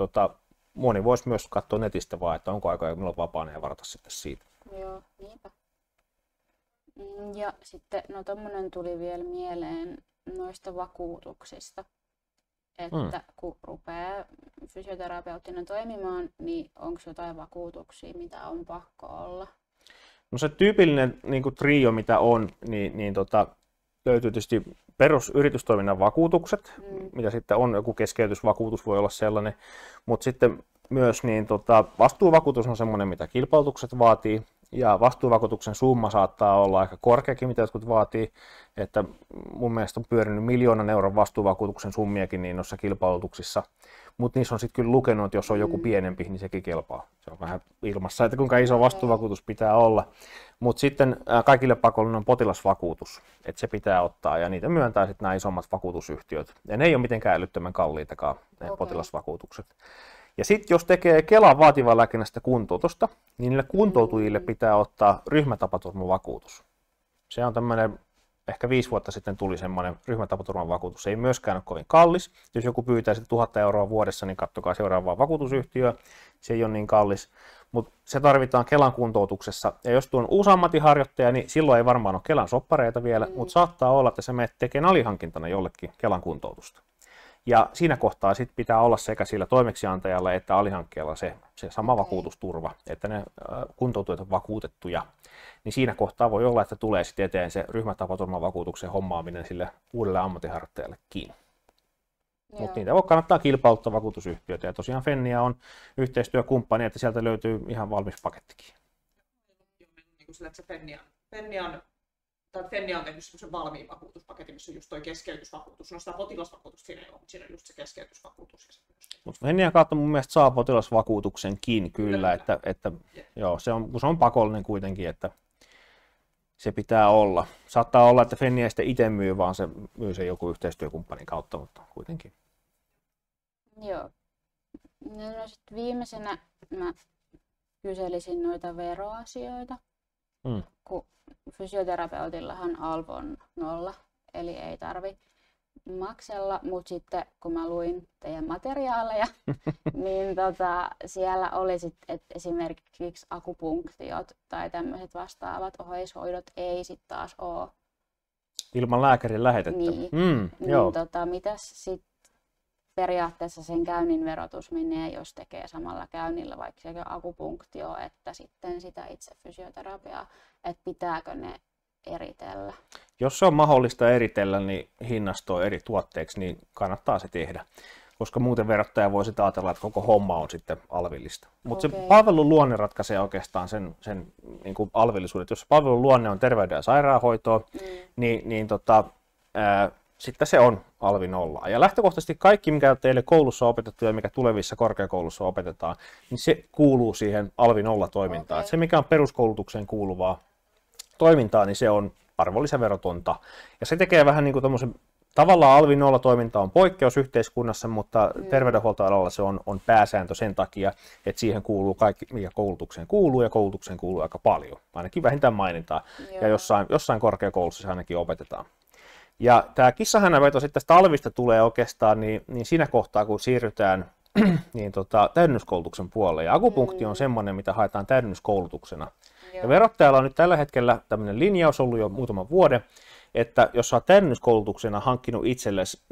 [SPEAKER 1] moni voisi myös katsoa netistä vaan, että onko aika minulla vapaana ja varata sitten siitä.
[SPEAKER 2] Joo, niinpä. Ja sitten, no tommonen tuli vielä mieleen noista vakuutuksista, että kun rupeaa fysioterapeuttina toimimaan, niin onko jotain vakuutuksia, mitä on pakko olla?
[SPEAKER 1] No se tyypillinen niin kuin trio, mitä on, niin löytyy tietysti perusyritystoiminnan vakuutukset, mitä sitten on, joku keskeytysvakuutus voi olla sellainen, mutta sitten myös niin vastuuvakuutus on semmoinen, mitä kilpailutukset vaatii, ja vastuuvakuutuksen summa saattaa olla aika korkeakin, mitä jotkut vaatii, että mun mielestä on pyörinyt 1 miljoonan euron vastuuvakuutuksen summiakin niin noissa kilpailutuksissa, mutta niissä on sitten kyllä lukenut, että jos on joku pienempi, niin sekin kelpaa. Se on vähän ilmassa, että kuinka iso vastuuvakuutus pitää olla, mutta sitten kaikille pakollinen on potilasvakuutus, että se pitää ottaa, ja niitä myöntää sitten nämä isommat vakuutusyhtiöt, ja ne ei ole mitenkään älyttömän kalliitakaan, ne potilasvakuutukset. Ja sitten jos tekee Kelan vaativan lääkinnästä kuntoutusta, niin niille kuntoutujille pitää ottaa ryhmätapaturmavakuutus. Se on tämmöinen, ehkä 5 vuotta sitten tuli semmoinen ryhmätapaturmavakuutus. Se ei myöskään ole kovin kallis. Jos joku pyytää sitten 1 000 euroa vuodessa, niin katsokaa seuraavaa vakuutusyhtiöä. Se ei ole niin kallis, mutta se tarvitaan Kelan kuntoutuksessa. Ja jos tuo on uusi ammatinharjoittaja, niin silloin ei varmaan ole Kelan soppareita vielä, mutta saattaa olla, että sä menet tekemään alihankintana jollekin Kelan kuntoutusta. Ja siinä kohtaa sit pitää olla sekä sillä toimeksiantajalla että alihankkijalla se sama vakuutusturva, että ne kuntoutujat on vakuutettuja. Niin siinä kohtaa voi olla, että tulee sitten eteen se ryhmätapaturmavakuutuksen hommaaminen sille uudelle ammatinharjoittajallekin. Mutta niitä kannattaa kilpailuttaa vakuutusyhtiöitä. Ja tosiaan Fennia on yhteistyökumppani, että sieltä löytyy ihan valmis pakettikin.
[SPEAKER 3] Niin kuin sillä, että Fennia on tehnyt semmoisen valmiin vakuutuspaketin, missä on just toi keskeytysvakuutus. No sitä potilasvakuutusta siinä ei ole, mutta siinä on just se keskeytysvakuutus.
[SPEAKER 1] Mutta Fennian kautta mun mielestä saa potilasvakuutuksenkin kyllä, että joo, se on pakollinen kuitenkin, että se pitää olla. Saattaa olla, että Fennia ei sitä itse myy, vaan se myy sen joku yhteistyökumppanin kautta, mutta kuitenkin.
[SPEAKER 2] Joo. No sitten viimeisenä mä kyselisin noita veroasioita, kun fysioterapeutillahan ALV on 0, eli ei tarvi maksella, mutta sitten kun mä luin teidän materiaaleja, niin siellä oli sitten, esimerkiksi akupunktiot tai tämmöiset vastaavat oheishoidot ei sitten taas ole.
[SPEAKER 1] Ilman lääkärin lähetettä.
[SPEAKER 2] Niin. Mitäs sitten periaatteessa sen käynnin verotus menee, jos tekee samalla käynnillä vaikka sekä akupunktio että sitten sitä itse fysioterapiaa, että pitääkö ne eritellä?
[SPEAKER 1] Jos se on mahdollista eritellä, niin hinnastoa eri tuotteiksi, niin kannattaa se tehdä, koska muuten verottaja voi sitä ajatella, että koko homma on sitten alvillista. Mutta se palvelun luonne ratkaisee oikeastaan sen niin kuin alvillisuuden. Jos palvelun luonne on terveyden ja sairaanhoitoa, niin sitten se on alvi 0. Ja lähtökohtaisesti kaikki, mikä teille koulussa on opetettu ja mikä tulevissa korkeakoulussa opetetaan, niin se kuuluu siihen alvi 0 toimintaan. Se, mikä on peruskoulutukseen kuuluvaa toimintaa, niin se on arvonlisäverotonta. Ja se tekee vähän niin kuin tommosen, tavallaan alvi 0 toiminta on poikkeus yhteiskunnassa, mutta terveydenhuoltoalalla se on pääsääntö sen takia, että siihen kuuluu kaikki, mikä koulutukseen kuuluu, ja koulutukseen kuuluu aika paljon. Ainakin vähintään mainintaa. Ja jossain korkeakoulussa se ainakin opetetaan. Ja tämä kissahännänveto sitten tästä alvista tulee oikeastaan niin siinä kohtaa, kun siirrytään täydennyskoulutuksen puolelle. Ja akupunktio on semmoinen, mitä haetaan täydennyskoulutuksena. Ja verottajalla on nyt tällä hetkellä tämmöinen linjaus ollut jo muutaman vuoden, että jos sä oot täydennyskoulutuksena hankkinut itsellesi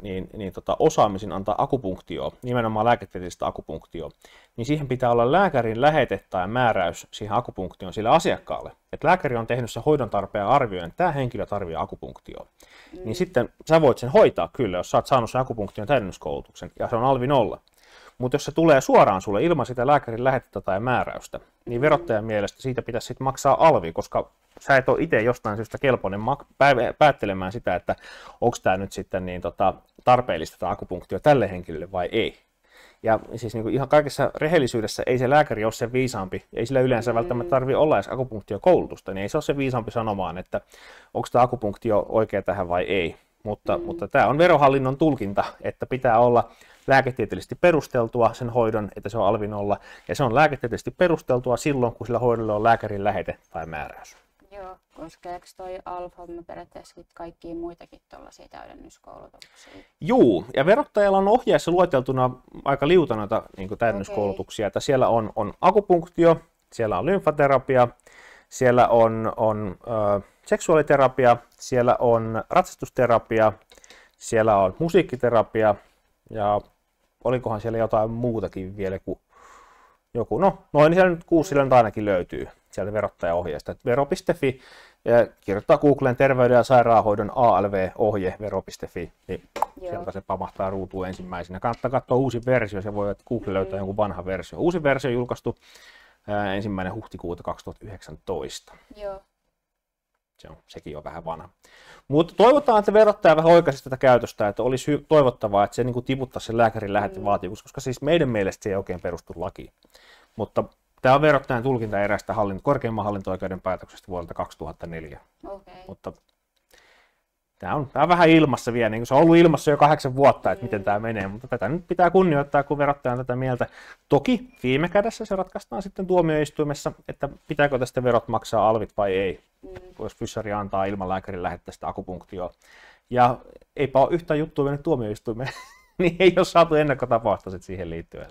[SPEAKER 1] osaamisen antaa akupunktioon, nimenomaan lääketieteellistä akupunktioon, niin siihen pitää olla lääkärin lähete tai määräys siihen akupunktioon sille asiakkaalle. Että lääkäri on tehnyt sen hoidon tarpeen arvioin, että tämä henkilö tarvitsee akupunktioon. Niin sitten sä voit sen hoitaa kyllä, jos sä oot saanut sen akupunktion täydennyskoulutuksen, ja se on alvi 0. Mutta jos se tulee suoraan sulle ilman sitä lääkärin lähetettä tai määräystä, niin verottajan mielestä siitä pitäisi sitten maksaa alvi, koska sä et ole itse jostain syystä kelpoinen päättelemään sitä, että onko tämä nyt sitten tarpeellista tämä akupunktio tälle henkilölle vai ei. Ja siis niin kuin ihan kaikessa rehellisyydessä ei se lääkäri ole se viisaampi, ei sillä yleensä välttämättä tarvitse olla edes akupunktiokoulutusta, niin ei se ole se viisaampi sanomaan, että onko tämä akupunktio oikea tähän vai ei. Mutta tämä on verohallinnon tulkinta, että pitää olla lääketieteellisesti perusteltua sen hoidon, että se on alvi 0, ja se on lääketieteellisesti perusteltua silloin, kun sillä hoidolla on lääkärin lähete tai määräys.
[SPEAKER 2] Joo, koskeeko toi ALV-homma periaatteessa kaikkia muitakin tuollaisia täydennyskoulutuksia?
[SPEAKER 1] Juu, ja verottajalla on ohjeessa lueteltuna aika liuta noita niin täydennyskoulutuksia, että siellä on akupunktio, siellä on lymfaterapia, siellä on seksuaaliterapia, siellä on ratsastusterapia, siellä on musiikkiterapia, ja olikohan siellä jotain muutakin vielä kuin joku, noin siellä nyt 6 sillä nyt ainakin löytyy sieltä verottajaohjeesta. Vero.fi, kirjoittaa Googlen terveyden ja sairaanhoidon ALV-ohje vero.fi, niin sieltä se pamahtaa ruutuun ensimmäisenä. Kannattaa katsoa uusi versio, se voi, että Google löytää jonkun vanha versio. Uusi versio on julkaistu 1. huhtikuuta 2019.
[SPEAKER 2] Joo.
[SPEAKER 1] Sekin on vähän vanha. Mutta toivotaan, että verottaja vähän oikaisi tätä käytöstä, että olisi toivottavaa, että se niin kuin tiputtaisi sen lääkärin lähetevaatimus, koska siis meidän mielestä se ei oikein perustu lakiin. Mutta tämä on verottajan tulkinta eräästä korkeimman hallinto-oikeuden päätöksestä vuodelta 2004.
[SPEAKER 2] Okay.
[SPEAKER 1] Mutta tämä on vähän ilmassa vielä, niin kuin se on ollut ilmassa jo 8 vuotta, että miten tämä menee, mutta tätä nyt pitää kunnioittaa, kun verottaja on tätä mieltä. Toki viime kädessä se ratkaistaan sitten tuomioistuimessa, että pitääkö tästä verot maksaa alvit vai ei, jos fyssari antaa ilman lääkärin lähettäistä akupunktioa. Ja eipä ole yhtään juttua mennyt tuomioistuimeen, niin ei ole saatu ennakkotapausta siihen liittyen.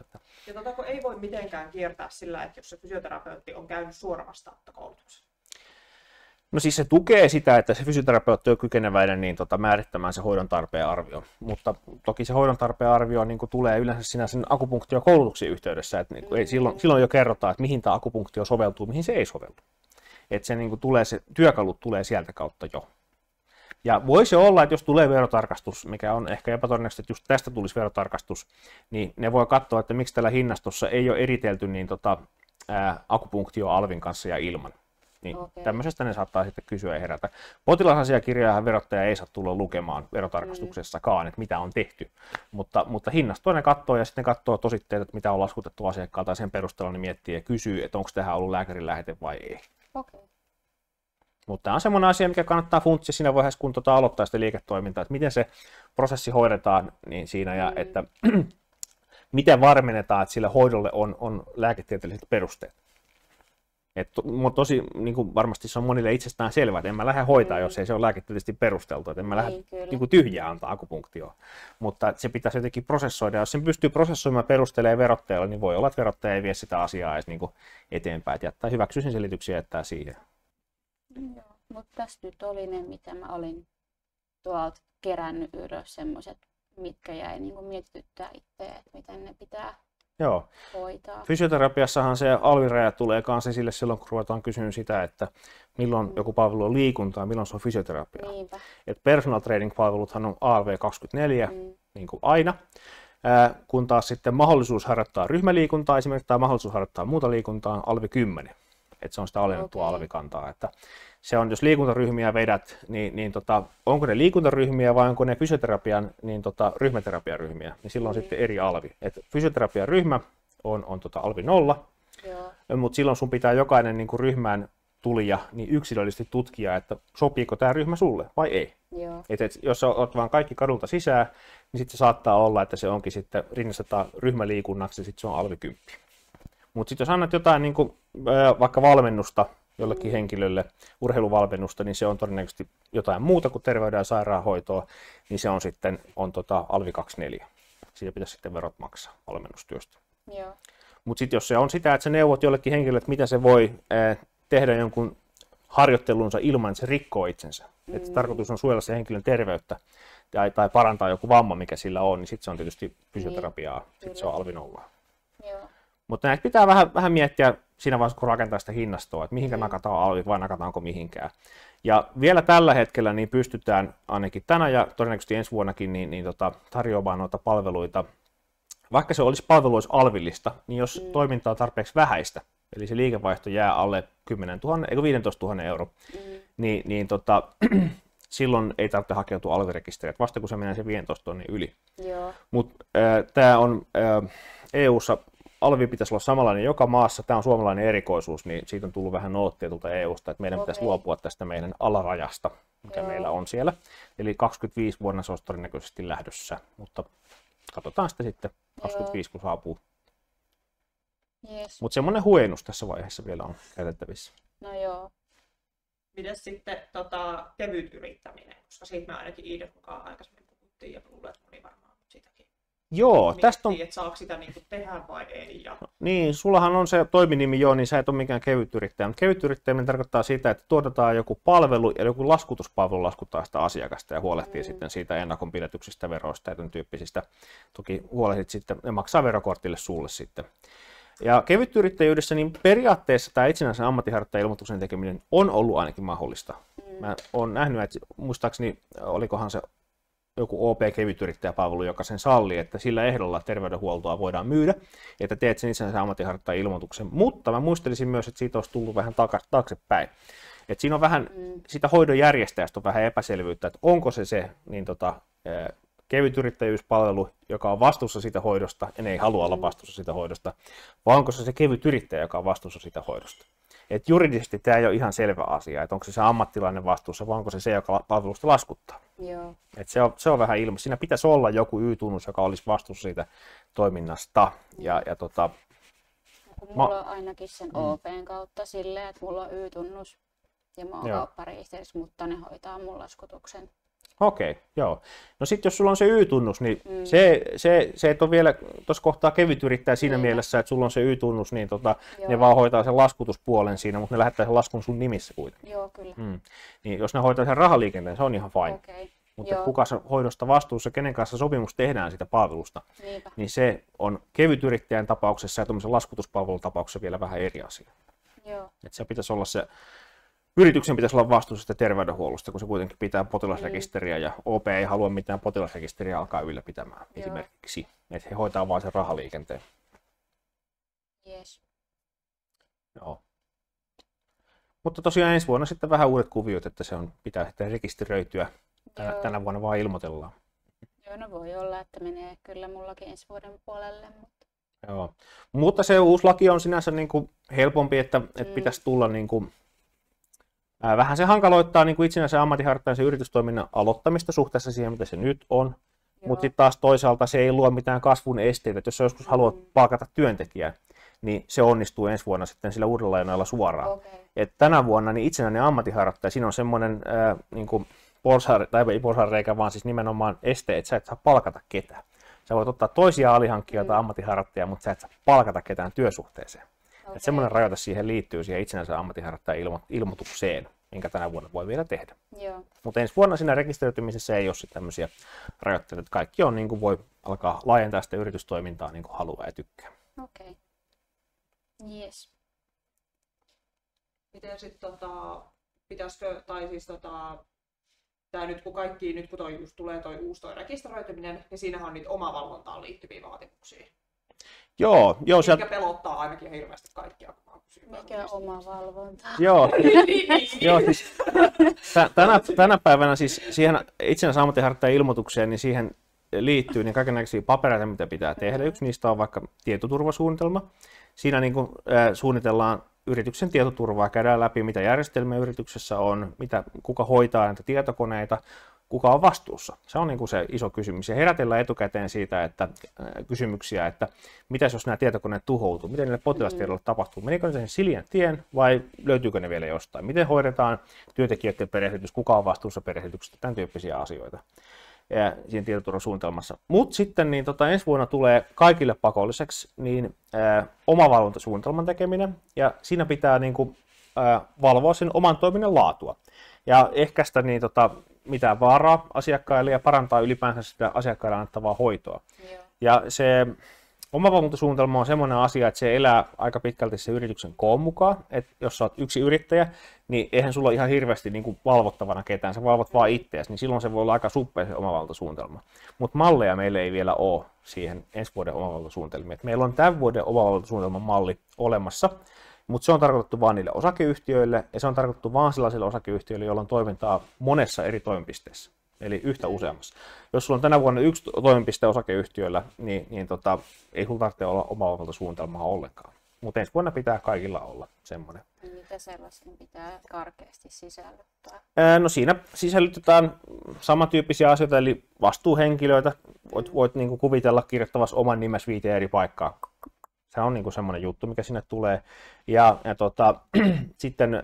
[SPEAKER 3] Ja kun ei voi mitenkään kiertää sillä, että jos se fysioterapeutti on käynyt suoravastaanottokoulutuksen.
[SPEAKER 1] No siis se tukee sitä, että se fysioterapeutti on kykeneväinen niin määrittämään se hoidon tarpeen arvio, mutta toki se hoidon tarpeen arvio niin tulee yleensä siinä sen akupunktiokoulutuksen yhteydessä, että ei, silloin jo kerrotaan, että mihin tämä akupunktio soveltuu, mihin se ei sovellu. Että se, se työkalut tulee sieltä kautta jo. Ja voisi olla, että jos tulee verotarkastus, mikä on ehkä epätodennäköistä, että just tästä tulisi verotarkastus, niin ne voi katsoa, että miksi tällä hinnastossa ei ole eritelty niin akupunktio alvin kanssa ja ilman. Niin tämmöisestä ne saattaa sitten kysyä ja herätä. Potilasasiakirjaahan verottaja ei saa tulla lukemaan verotarkastuksessakaan, että mitä on tehty. Mutta hinnastoa ne katsoo ja sitten ne katsoo tositteet, että mitä on laskutettu asiakkaalta ja sen perusteella ne miettii ja kysyy, että onko tähän ollut lääkärin lähete vai ei.
[SPEAKER 2] Okay.
[SPEAKER 1] Mutta tämä on semmoinen asia, mikä kannattaa funtsia siinä vaiheessa, kun aloittaa sitä liiketoimintaa, että miten se prosessi hoidetaan niin siinä ja että miten varmennetaan, että sillä hoidolle on lääketieteelliset perusteet. Tosi niin kuin varmasti se on monille itsestään selvää, että en mä lähde hoitaa, jos ei se ole lääketieteellisesti perusteltu, että en mä lähde niin tyhjää antaa akupunktioon. Mutta se pitäisi jotenkin prosessoida, jos sen pystyy prosessoimaan perustelee verottajalle, niin voi olla, että verottaja ei vie sitä asiaa edes niin kuin eteenpäin, että jättää hyväksyisin selityksiä ja jättää siihen.
[SPEAKER 2] Joo, mutta tässä nyt oli ne, mitä mä olin tuolta kerännyt ylös, semmoiset, mitkä jäi niin kuin mietityttää itse, että miten ne pitää hoitaa. Fysioterapiassahan se
[SPEAKER 1] alviraja tulee myös esille silloin, kun ruvetaan kysyä sitä, että milloin joku palvelu on liikuntaa ja milloin se on fysioterapiaa. Et personal training-palveluthan on ALV24 niin kuin aina, kun taas sitten mahdollisuus harjoittaa ryhmäliikuntaa esimerkiksi tai mahdollisuus harjoittaa muuta liikuntaa on alvi 10. Että se on sitä alennettua alvikantaa. Että se on, jos liikuntaryhmiä vedät, niin onko ne liikuntaryhmiä vai onko ne fysioterapian ryhmäterapiaryhmiä, niin silloin on sitten eri alvi. Et fysioterapiaryhmä on alvi 0, mutta silloin sun pitää jokainen niin kuin ryhmään tulija niin yksilöllisesti tutkia, että sopiiko tämä ryhmä sulle vai ei. Et jos olet vaan kaikki kadulta sisään, niin sitten se saattaa olla, että se onkin sitten rinnastetaan ryhmäliikunnaksi ja sitten se on alvi 10. Mutta sitten jos annat jotain niin kuin, vaikka valmennusta jollekin henkilölle, urheiluvalmennusta, niin se on todennäköisesti jotain muuta kuin terveyden ja sairaanhoitoa, niin se on sitten alvi 24. Siitä pitäisi sitten verot maksaa valmennustyöstä. Mutta sitten jos se on sitä, että sä neuvot jollekin henkilölle, että mitä se voi tehdä jonkun harjoittelunsa ilman, että se rikkoo itsensä. Että tarkoitus on suojella se henkilön terveyttä tai parantaa joku vamma, mikä sillä on, niin sitten se on tietysti fysioterapiaa, sitten se on alvi 0. Mutta näitä pitää vähän miettiä siinä vaiheessa, kun rakentaa sitä hinnastoa, että mihinkä nakataan alvit vai nakataanko mihinkään. Ja vielä tällä hetkellä niin pystytään ainakin tänä ja todennäköisesti ensi vuonnakin tarjoamaan noita palveluita. Vaikka se palvelu olisi alvillista, niin jos toiminta on tarpeeksi vähäistä, eli se liikevaihto jää alle 15 000 €, niin silloin ei tarvitse hakeutua alvirekisteriin, vasta kun se menee se 15 000 yli. Mutta tämä on EU:ssa alvi pitäisi olla samanlainen joka maassa, tämä on suomalainen erikoisuus, niin siitä on tullut vähän noottia tuolta EU:sta, että meidän pitäisi luopua tästä meidän alarajasta, mikä meillä on siellä. Eli 25 vuonna se olisi todennäköisesti lähdössä, mutta katsotaan sitten 25 kun saapuu. Mutta semmoinen huojennus tässä vaiheessa vielä on käytettävissä.
[SPEAKER 2] No joo.
[SPEAKER 3] Mites sitten kevyt yrittäminen, koska siitä me ainakin Iidan mukaan aikaisemmin puhuttiin ja luulen, että moni varmaan sitäkin.
[SPEAKER 1] Joo, tästä on...
[SPEAKER 3] että saako sitä niinku tehdä vai ei. Ja...
[SPEAKER 1] Niin, sullahan on se toiminimi niin sä et ole mikään kevytyrittäjä. Mutta kevytyrittäjäminen tarkoittaa sitä, että tuotetaan joku palvelu ja joku laskutuspalvelu laskuttaa sitä asiakasta ja huolehtii sitten siitä ennakonpidätyksistä, veroista ja tämän tyyppisistä. Toki huolehdit sitten, ne maksaa verokortille sulle sitten. Ja kevytyrittäjyydessä niin periaatteessa tämä itsenäisen ammattiharjoittajan ilmoituksen tekeminen on ollut ainakin mahdollista. Mä oon nähnyt, että muistaakseni olikohan se joku OP-kevytyrittäjäpalvelu, joka sen sallii, että sillä ehdolla terveydenhuoltoa voidaan myydä, että teet sen itsenäisen ammatinharjoittajan ilmoituksen. Mutta mä muistelisin myös, että siitä olisi tullut vähän taaksepäin. Että siinä on vähän, sitä hoidon järjestäjästä on vähän epäselvyyttä, että onko se niin kevytyrittäjyyspalvelu, joka on vastuussa siitä hoidosta, ja ne ei halua olla vastuussa siitä hoidosta, vai onko se kevytyrittäjä, joka on vastuussa siitä hoidosta. Et juridisesti tämä ei ole ihan selvä asia, että onko se ammattilainen vastuussa, vai onko se joka palvelusta laskuttaa.
[SPEAKER 2] Joo.
[SPEAKER 1] Et se on vähän ilma. Siinä pitäisi olla joku Y-tunnus, joka olisi vastuussa siitä toiminnasta.
[SPEAKER 2] Mulla on ainakin sen OPn kautta silleen, että mulla on Y-tunnus ja mä oon kaupparekisterissä, mutta ne hoitaa mun laskutuksen.
[SPEAKER 1] Okei, joo. No sitten jos sulla on se Y-tunnus, niin se et ole vielä tuossa kohtaa kevytyrittäjä siinä mielessä, että sulla on se Y-tunnus, niin ne vaan hoitaa sen laskutuspuolen siinä, mutta ne lähettää sen laskun sun nimissä kuitenkin.
[SPEAKER 2] Joo, kyllä.
[SPEAKER 1] Niin jos ne hoitaa sen rahaliikenteen, se on ihan fine.
[SPEAKER 2] Okay.
[SPEAKER 1] Mutta kuka se hoidosta vastuussa, kenen kanssa sopimus tehdään sitä palvelusta, niin se on kevytyrittäjän tapauksessa ja tuommoisen laskutuspalvelun tapauksessa vielä vähän eri asia.
[SPEAKER 2] Joo.
[SPEAKER 1] Että se pitäisi olla se yrityksen pitäisi olla vastuussa terveydenhuollosta, kun se kuitenkin pitää potilasrekisteriä ja OP ei halua mitään potilasrekisteriä alkaa ylläpitämään esimerkiksi. Että he hoitaa vain sen rahaliikenteen.
[SPEAKER 2] Yes.
[SPEAKER 1] Joo. Mutta tosiaan ensi vuonna sitten vähän uudet kuviot, että pitää sitten rekisteröityä. Tänä vuonna vaan ilmoitellaan.
[SPEAKER 2] Joo, no voi olla, että menee kyllä mullakin ensi vuoden puolelle.
[SPEAKER 1] Joo. Mutta se uusi laki on sinänsä niin kuin helpompi, että pitäisi tulla niin kuin vähän se hankaloittaa niin kuin itsenäisen ammatinharjoittajan yritystoiminnan aloittamista suhteessa siihen, mitä se nyt on. Mutta sitten taas toisaalta se ei luo mitään kasvun esteitä. Että jos sä joskus haluat palkata työntekijää, niin se onnistuu ensi vuonna sitten sillä uudella lainalla suoraan.
[SPEAKER 2] Okay.
[SPEAKER 1] Et tänä vuonna niin itsenäinen ammatinharjoittaja, siinä on semmoinen niin kuin ei porsaanreikä, vaan siis nimenomaan este, että sä et saa palkata ketään. Sä voit ottaa toisia alihankkijoita ammatinharjoittajia, mutta sä et saa palkata ketään työsuhteeseen. Okay. Semmoinen rajoite siihen liittyy siihen itsenäisen ammatinharjoittajan ilmoitukseen, minkä tänä vuonna voi vielä tehdä. Mutta ensi vuonna siinä rekisteröitymisessä ei ole tämmöisiä rajoitteita, että kaikki on, niin kuin voi alkaa laajentaa sitä yritystoimintaa niin kuin haluaa ja tykkää.
[SPEAKER 2] Okei. Yes.
[SPEAKER 3] Miten sitten pitäisikö, tai siis tää nyt kun tulee toi uusi rekisteröityminen, niin siinähän on niitä omavalvontaan liittyviä vaatimuksia.
[SPEAKER 1] Joo,
[SPEAKER 3] mikä pelottaa ainakin hirveästi kaikkia.
[SPEAKER 2] Mikä omavalvonta?
[SPEAKER 1] Joo, siis tänä päivänä siis siihen itsenäisen ammatinharjoittajan ilmoitukseen, niin siihen liittyy niin kaikenlaisia papereita, mitä pitää tehdä. Yksi niistä on vaikka tietoturvasuunnitelma. Siinä niin kuin, suunnitellaan yrityksen tietoturvaa, käydään läpi, mitä järjestelmiä yrityksessä on, kuka hoitaa näitä tietokoneita, kuka on vastuussa. Se on niin kuin se iso kysymys. Ja herätellään etukäteen siitä, kysymyksiä, että mitäs jos nämä tietokoneet tuhoutuu, miten niille potilastiedolle tapahtuu, menikö ne sen Siljan tien vai löytyykö ne vielä jostain, miten hoidetaan työntekijöiden perehdytys, kuka on vastuussa perehdytyksestä, tämän tyyppisiä asioita siinä tietoturvasuunnitelmassa. Mutta sitten niin, ensi vuonna tulee kaikille pakolliseksi niin, omavalvontasuunnitelman tekeminen, ja siinä pitää niin kuin, valvoa sen oman toiminnan laatua ja ehkäistä niin, mitään vaaraa asiakkaille ja parantaa ylipäänsä sitä asiakkaille annettavaa hoitoa. Ja se omavalvontasuunnitelma on semmoinen asia, että se elää aika pitkälti se yrityksen koon mukaan, että jos sä oot yksi yrittäjä, niin eihän sulla ihan hirveästi niin kuin valvottavana ketään, sä valvot vaan itseäsi, niin silloin se voi olla aika suppea se omavalvontasuunnitelma. Mutta malleja meillä ei vielä ole siihen ensi vuoden omavalvontasuunnitelmiin. Meillä on tämän vuoden omavalvontasuunnitelman malli olemassa, mutta se on tarkoitettu vain niille osakeyhtiöille, ja se on tarkoitettu vain sellaisille osakeyhtiöille, joilla on toimintaa monessa eri toimipisteessä, eli yhtä useammassa. Jos sulla on tänä vuonna yksi toimipiste osakeyhtiöllä, niin ei sulla tarvitse olla omavalvontasuunnitelmaa ollenkaan. Mutta ensi vuonna pitää kaikilla olla semmoinen.
[SPEAKER 2] Mitä sellaisen pitää karkeasti sisällyttää?
[SPEAKER 1] No siinä sisällytetään samantyyppisiä asioita, eli vastuuhenkilöitä. Voit niin kuin kuvitella kirjoittavassa oman nimesi 5 eri paikkaa. Se on niin kuin semmoinen juttu, mikä sinne tulee. Ja sitten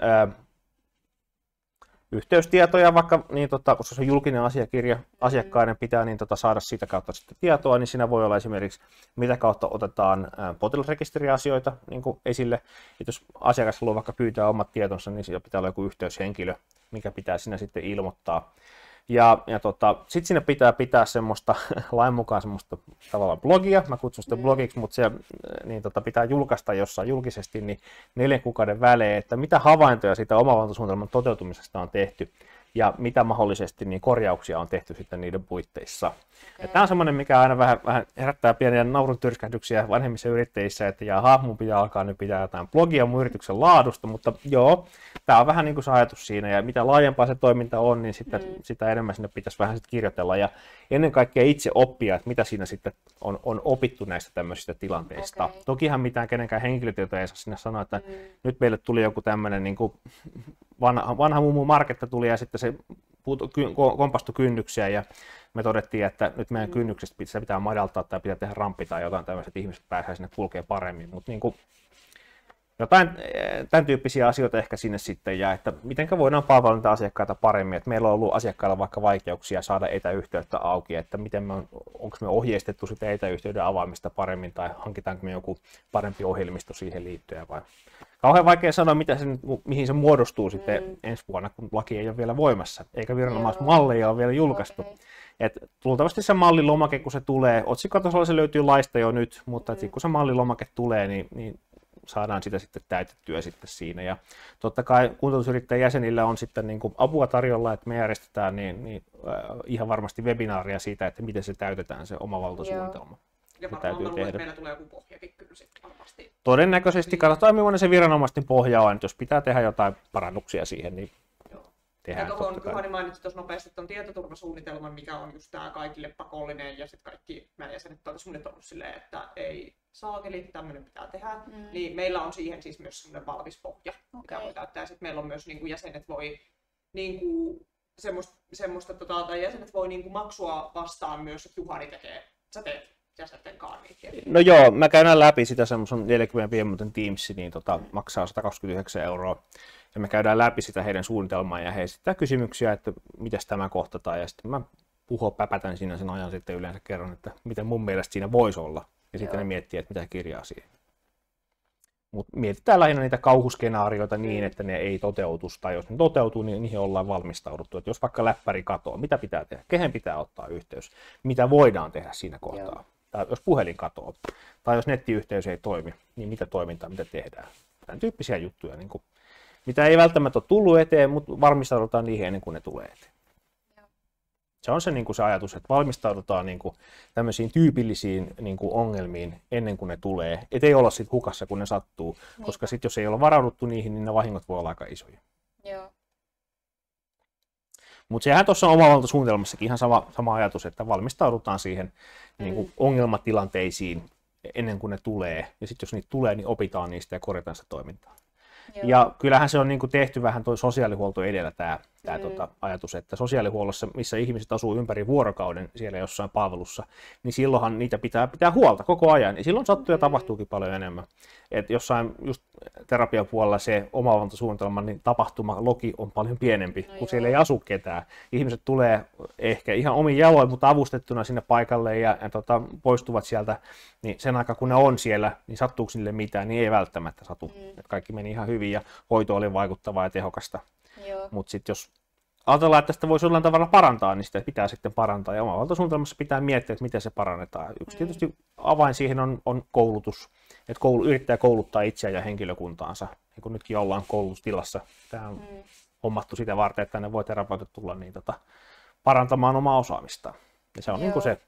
[SPEAKER 1] yhteystietoja, vaikka niin, koska se on julkinen asiakirja, asiakkaiden pitää niin, saada siitä kautta sitten tietoa, niin siinä voi olla esimerkiksi, mitä kautta otetaan potilasrekisteriasioita niin kuin esille. Et jos asiakas haluaa vaikka pyytää omat tietonsa, niin siinä pitää olla joku yhteyshenkilö, mikä pitää siinä sitten ilmoittaa. Ja sitten siinä pitää semmoista lain mukaan semmoista tavallaan blogia, mä kutsun sitä blogiksi, mutta se niin pitää julkaista jossain julkisesti niin 4 kuukauden välein, että mitä havaintoja siitä omavalvontasuunnitelman toteutumisesta on tehty. ja mitä mahdollisesti niin korjauksia on tehty sitten niiden puitteissa. Tämä on semmoinen, mikä aina vähän herättää pieniä naurutyrskähdyksiä vanhemmissa yrittäjissä, että jaha, mun pitää alkaa nyt pitää jotain blogia mun yrityksen laadusta, mutta joo, tämä on vähän niin kuin se ajatus siinä, ja mitä laajempaa se toiminta on, niin sitä enemmän sinne pitäisi vähän sitten kirjoitella, ja ennen kaikkea itse oppia, että mitä siinä sitten on opittu näistä tämmöisistä tilanteista. Tokihan mitään kenenkään henkilötietoja ei saa sinne sanoa, että nyt meille tuli joku tämmöinen niin kuin vanha mummu Marketta tuli, ja sitten se kompastui kynnyksiä, ja me todettiin, että nyt meidän kynnyksestä pitää madaltaa tai pitää tehdä ramppi tai jotain tämmöistä, että ihmiset pääsee sinne kulkee paremmin, mutta niin kuin jotain tämän tyyppisiä asioita ehkä sinne sitten, ja että miten voidaan palvella niitä asiakkaita paremmin, että meillä on ollut asiakkailla vaikka vaikeuksia saada etäyhteyttä auki, että onko me ohjeistettu sitä etäyhteyden avaamista paremmin, tai hankitaanko me joku parempi ohjelmisto siihen liittyen, vai kauhean vaikea sanoa, mihin se muodostuu sitten ensi vuonna, kun laki ei ole vielä voimassa, eikä viranomaismalleja ole vielä julkaistu. Et luultavasti se mallilomake, kun se tulee, otsikkotasolla se löytyy laista jo nyt, mutta kun se mallilomake tulee, niin saadaan sitä sitten täytettyä sitten siinä. Ja totta kai kuntoutusyrittäjän jäsenillä on sitten niin kuin apua tarjolla, että me järjestetään ihan varmasti webinaaria siitä, että miten se täytetään se omavaltasuunnitelma.
[SPEAKER 3] Ja varmaan että meillä tulee joku pohjakin kyllä sitten varmasti.
[SPEAKER 1] Todennäköisesti katsotaan, millainen se viranomaisten pohja on, että jos pitää tehdä jotain parannuksia siihen, niin tehdään.
[SPEAKER 3] Ja tuohon Juhani mainitsi tuossa nopeasti tuon tietoturvasuunnitelman, mikä on just tämä kaikille pakollinen, ja sitten kaikki meidän jäsenet on suunnitellut silleen, että ei saakeli, tämmöinen pitää tehdä. Niin meillä on siihen siis myös semmoinen valmis pohja, mitä voi käyttää. Sitten meillä on myös niin kuin jäsenet voi niin kuin semmoista tai jäsenet voi niin kuin maksua vastaan myös, että Juhani tekee, sä teet jäsenten kanssa niitä.
[SPEAKER 1] No joo, mä käyn läpi sitä semmoisen 45 minuutin Teams, niin maksaa 129 €. Ja me käydään läpi sitä heidän suunnitelmaa ja he esittää kysymyksiä, että miten tämä kohtataan. Ja sitten mä päpätän siinä sen ajan sitten yleensä kerron, että miten mun mielestä siinä voisi olla. Ja sitten ne miettii, että mitä kirjaa siihen. Mutta mietitään lähinnä niitä kauhuskenaarioita niin, että ne ei toteutus. Tai jos ne toteutuu, niin niihin ollaan valmistauduttu. Että jos vaikka läppäri katoaa, mitä pitää tehdä? Kehen pitää ottaa yhteys? Mitä voidaan tehdä siinä kohtaa? Tai jos puhelin katoaa. Tai jos nettiyhteys ei toimi, niin mitä toimintaa, mitä tehdään? Tämän tyyppisiä juttuja. Niin kuin mitä ei välttämättä ole tullut eteen, mutta valmistaudutaan niihin ennen kuin ne tulee eteen. Se on se, niin kuin se ajatus, että valmistaudutaan niin kuin tämmöisiin tyypillisiin niin kuin ongelmiin ennen kuin ne tulee. Ettei olla sitten hukassa, kun ne sattuu, koska sitten jos ei olla varauduttu niihin, niin ne vahingot voi olla aika isoja. Mutta sehän tuossa on omavaltasuunnitelmassakin ihan sama ajatus, että valmistaudutaan siihen niin kuin ongelmatilanteisiin ennen kuin ne tulee. Ja sitten jos niitä tulee, niin opitaan niistä ja korjataan sitä toimintaa. Joo. Ja kyllähän se on niin kuin tehty vähän tuo sosiaalihuolto edellä tämä ajatus, että sosiaalihuollossa, missä ihmiset asuu ympäri vuorokauden siellä jossain palvelussa, niin silloinhan niitä pitää huolta koko ajan. Ja silloin sattuu ja tapahtuukin paljon enemmän. Et jossain just terapiapuolella se omavalvontasuunnitelman niin tapahtumalogi on paljon pienempi, kun siellä ei asu ketään. Ihmiset tulee ehkä ihan omin jaloin, mutta avustettuna sinne paikalle ja poistuvat sieltä. Niin sen aikaa kun ne on siellä, niin sattuuko niille mitään, niin ei välttämättä satu. Et kaikki meni ihan hyvin ja hoito oli vaikuttavaa ja tehokasta. Mutta sitten jos ajatellaan, että sitä voisi jollain tavalla parantaa, niin sitä pitää sitten parantaa. Ja omavaltasuunnitelmassa pitää miettiä, että miten se parannetaan. Yksi tietysti avain siihen on koulutus. Että yrittää kouluttaa itseään ja henkilökuntaansa. Niin kuin nytkin ollaan koulutustilassa. Tämä on hommattu sitä varten, että ne voi terapeutit tulla niin, parantamaan omaa osaamistaan. Ja se on niin kuin se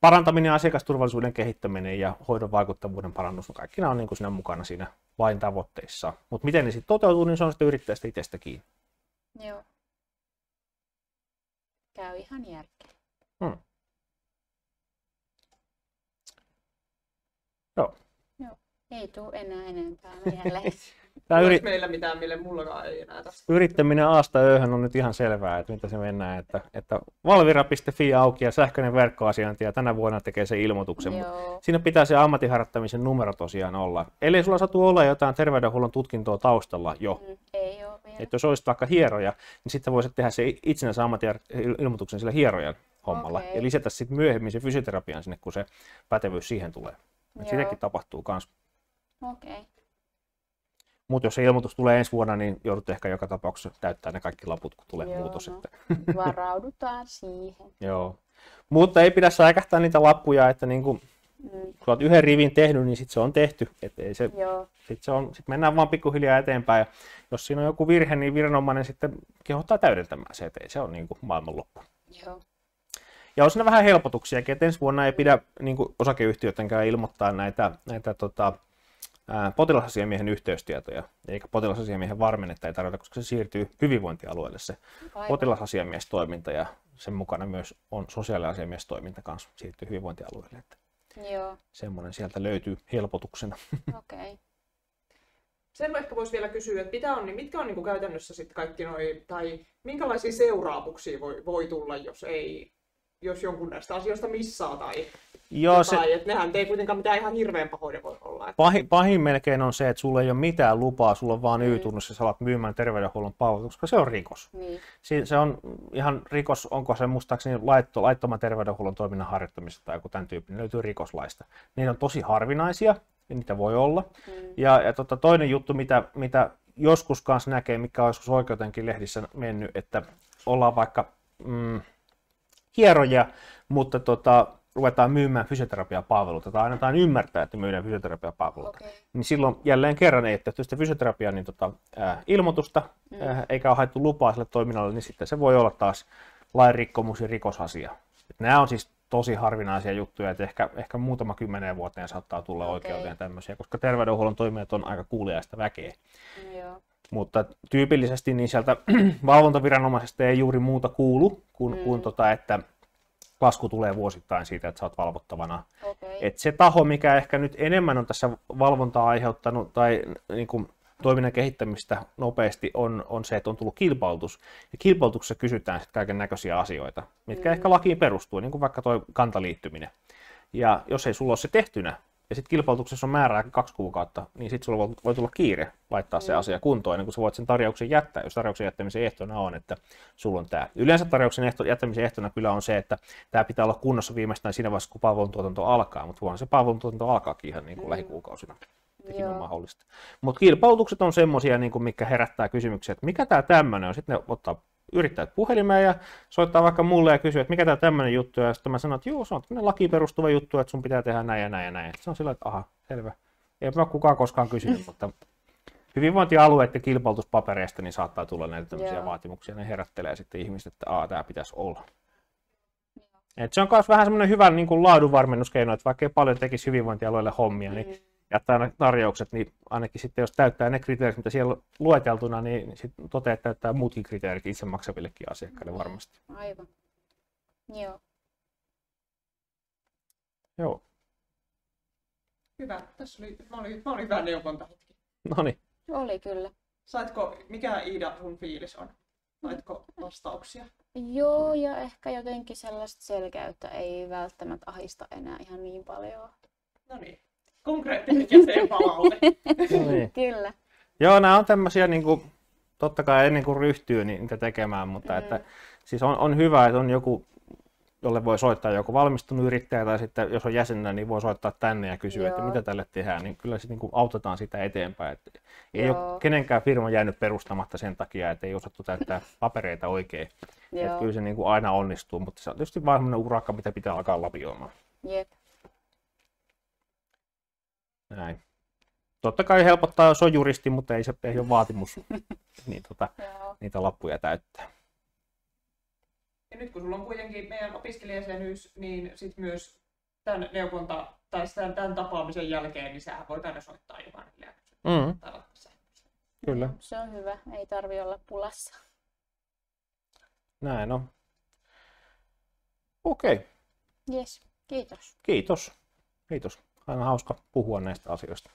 [SPEAKER 1] parantaminen, asiakasturvallisuuden kehittäminen ja hoidon vaikuttavuuden parannus. Kaikki nämä on niin kuin siinä mukana siinä vain tavoitteissa. Mutta miten ne sitten toteutuu, niin se on sitten yrittäjästä itsestä kiinni.
[SPEAKER 2] Joo. Käy ihan järkeä.
[SPEAKER 1] Joo.
[SPEAKER 2] Ei tule enää enempää meille.
[SPEAKER 3] Meillä mitään, mille mullakaan ei enää tästä.
[SPEAKER 1] Yrittäminen aasta ööhön on nyt ihan selvää, että mitä se mennään. Että valvira.fi auki ja sähköinen verkkoasiointi ja tänä vuonna tekee sen ilmoituksen. Siinä pitää se ammatinharjoittamisen numero tosiaan olla. Eli sulla satuu olla jotain terveydenhuollon tutkintoa taustalla jo.
[SPEAKER 2] Ei ole vielä.
[SPEAKER 1] Että jos olisit vaikka hieroja, niin sitten voisit tehdä se itsenäisen ammatin-ilmoituksen sillä hierojan hommalla. Ja lisätä sitten myöhemmin se fysioterapian sinne, kun se pätevyys siihen tulee. Sitäkin tapahtuu kanssa.
[SPEAKER 2] Okei.
[SPEAKER 1] Mutta jos se ilmoitus tulee ensi vuonna, niin joudut ehkä joka tapauksessa täyttää ne kaikki laput, kun tulee muutos sitten.
[SPEAKER 2] Varaudutaan siihen.
[SPEAKER 1] Joo. Mutta ei pidä säikähtää niitä lappuja, että niinku, Kun olet yhden rivin tehnyt, niin sitten se on tehty. Sitten mennään vaan pikkuhiljaa eteenpäin. Ja jos siinä on joku virhe, niin viranomainen sitten kehottaa täydentämään se, että ei se ole niin kuin maailmanloppu.
[SPEAKER 2] Joo.
[SPEAKER 1] Ja on siinä vähän helpotuksia, että ensi vuonna ei pidä niin kuin osakeyhtiöidenkään ilmoittaa näitä potilasasiamiehen yhteystietoja, eikä potilasasiamiehen varmennetta ei tarvita, koska se siirtyy hyvinvointialueelle se potilasasiamiestoiminta ja sen mukana myös on sosiaaliasiamiestoiminta kanssa siirtyy hyvinvointialueelle.
[SPEAKER 2] Joo.
[SPEAKER 1] Semmoinen sieltä löytyy helpotuksena.
[SPEAKER 2] Okei.
[SPEAKER 3] Sen ehkä voisi vielä kysyä, että mitkä on niin kuin käytännössä sitten kaikki tai minkälaisia seuraamuksia voi tulla, jos jonkun näistä asioista missaa tai että nehän ei kuitenkaan mitään ihan hirveän pahoja voi olla.
[SPEAKER 1] Pahin melkein on se, että sulla ei ole mitään lupaa, sulla on vaan Y-tunnus ja sä alat myymään terveydenhuollon palveluita, koska se on rikos.
[SPEAKER 2] Niin.
[SPEAKER 1] Se on ihan rikos, onko se muistaakseni laittoman terveydenhuollon toiminnan harjoittamista tai joku tämän tyyppinen, löytyy rikoslaista. Niitä on tosi harvinaisia, ja niitä voi olla. Ja toinen juttu, mitä joskus kanssa näkee, mikä on joskus oikeutenkin lehdissä mennyt, että ollaan vaikka hierojia, mutta ruvetaan myymään fysioterapiapalveluita tai annetaan ymmärtää, että myydään fysioterapiapalveluita. Okay. Niin silloin jälleen kerran ei tehty sitä fysioterapiaa niin ilmoitusta, eikä ole haettu lupaa sille toiminnalle, niin sitten se voi olla taas lainrikkomus ja rikosasia. Nämä on siis tosi harvinaisia juttuja, että ehkä muutama 10 vuoteen saattaa tulla oikeuteen tämmöisiä, koska terveydenhuollon toimijat on aika kuuliaista väkeä.
[SPEAKER 2] Joo.
[SPEAKER 1] Mutta tyypillisesti niin sieltä valvontaviranomaisesta ei juuri muuta kuulu kuin että lasku tulee vuosittain siitä, että sä oot valvottavana.
[SPEAKER 2] Okay.
[SPEAKER 1] Et se taho, mikä ehkä nyt enemmän on tässä valvontaa aiheuttanut tai niin kuin toiminnan kehittämistä nopeasti, on se, että on tullut kilpailutus. Ja kilpailutuksessa kysytään sitten kaiken näköisiä asioita, mitkä ehkä lakiin perustuu, niin kuin vaikka tuo kantaliittyminen. Ja jos ei sulla ole se tehtynä, ja sitten kilpailutuksessa on määräaika 2 kuukautta, niin sitten sulla voi tulla kiire laittaa se asia kuntoon, ennen kuin sä voit sen tarjouksen jättää, jos tarjouksen jättämisen ehtona on, että sulla on tämä. Yleensä tarjouksen jättämisen ehtona kyllä on se, että tämä pitää olla kunnossa viimeistään siinä vaiheessa, kun palveluntuotanto alkaa, mutta voihan se palveluntuotanto alkaakin ihan niin kuin lähikuukausina. Sekin on mahdollista. Mutta kilpailutukset on semmoisia, niin mikä herättää kysymyksiä, että mikä tämä tämmöinen on. Sitten ne ottaa yrittäjät puhelimeen ja soittaa vaikka mulle ja kysyy, että mikä tämä tämmöinen juttu. Ja sitten mä sanon, että joo, se on tämmöinen lakiin perustuva juttu, että sun pitää tehdä näin ja näin ja näin. Se on sillä, että aha, selvä. Ei mä kukaan koskaan kysynyt, mutta hyvinvointialueiden kilpailutuspapereista niin saattaa tulla näitä tämmöisiä vaatimuksia. Ne herättelee sitten ihmiset, että tämä pitäisi olla. Et se on myös vähän semmoinen hyvä niin kuin laadunvarmennuskeino, että vaikka ei paljon tekisi hyvinvointialueelle hommia, niin jättää ne tarjoukset, niin ainakin sitten jos täyttää ne kriteerit, mitä siellä on lueteltuna, niin sitten toteaa, että täyttää muutkin kriteerit itse maksavillekin asiakkaille varmasti.
[SPEAKER 2] Aivan. Joo.
[SPEAKER 1] Joo.
[SPEAKER 3] Hyvä. Tässä oli hyvä neuvontahetki.
[SPEAKER 1] Noniin.
[SPEAKER 2] Oli kyllä.
[SPEAKER 3] Mikä Iida sun fiilis on? Saitko vastauksia?
[SPEAKER 2] Joo, ja ehkä jotenkin sellaista selkeyttä ei välttämättä ahista enää ihan niin paljon.
[SPEAKER 3] No niin. Konkreettinen käteen palaute.
[SPEAKER 1] No niin.
[SPEAKER 2] Kyllä.
[SPEAKER 1] Joo, nämä on tämmöisiä, niin kuin, totta kai ennen kuin ryhtyy niin niitä tekemään, mutta että, siis on hyvä, että on joku, jolle voi soittaa joku valmistunut yrittäjä, tai sitten jos on jäsenenä, niin voi soittaa tänne ja kysyä, että mitä tälle tehdään, niin kyllä sitten niin autetaan sitä eteenpäin. Että ei ole kenenkään firma jäänyt perustamatta sen takia, että ei osattu täyttää papereita oikein. Että kyllä se niin kuin aina onnistuu, mutta se on tietysti vaan sellainen urakka, mitä pitää alkaa lapioimaan.
[SPEAKER 2] Jep.
[SPEAKER 1] Näin. Totta kai helpottaa, jos on juristi, mutta ei ole vaatimus niin, niitä lappuja täyttää.
[SPEAKER 3] Ja nyt kun sulla on kuitenkin meidän opiskelijajäsenyys, niin sitten myös tämän neuvonta tai tämän tapaamisen jälkeen, niin sähän voit aina soittaa Johannille.
[SPEAKER 1] Kyllä.
[SPEAKER 2] Se on hyvä, ei tarvitse olla pulassa.
[SPEAKER 1] Näin on. Okei.
[SPEAKER 2] Jes, kiitos.
[SPEAKER 1] Kiitos. Aina hauska puhua näistä asioista.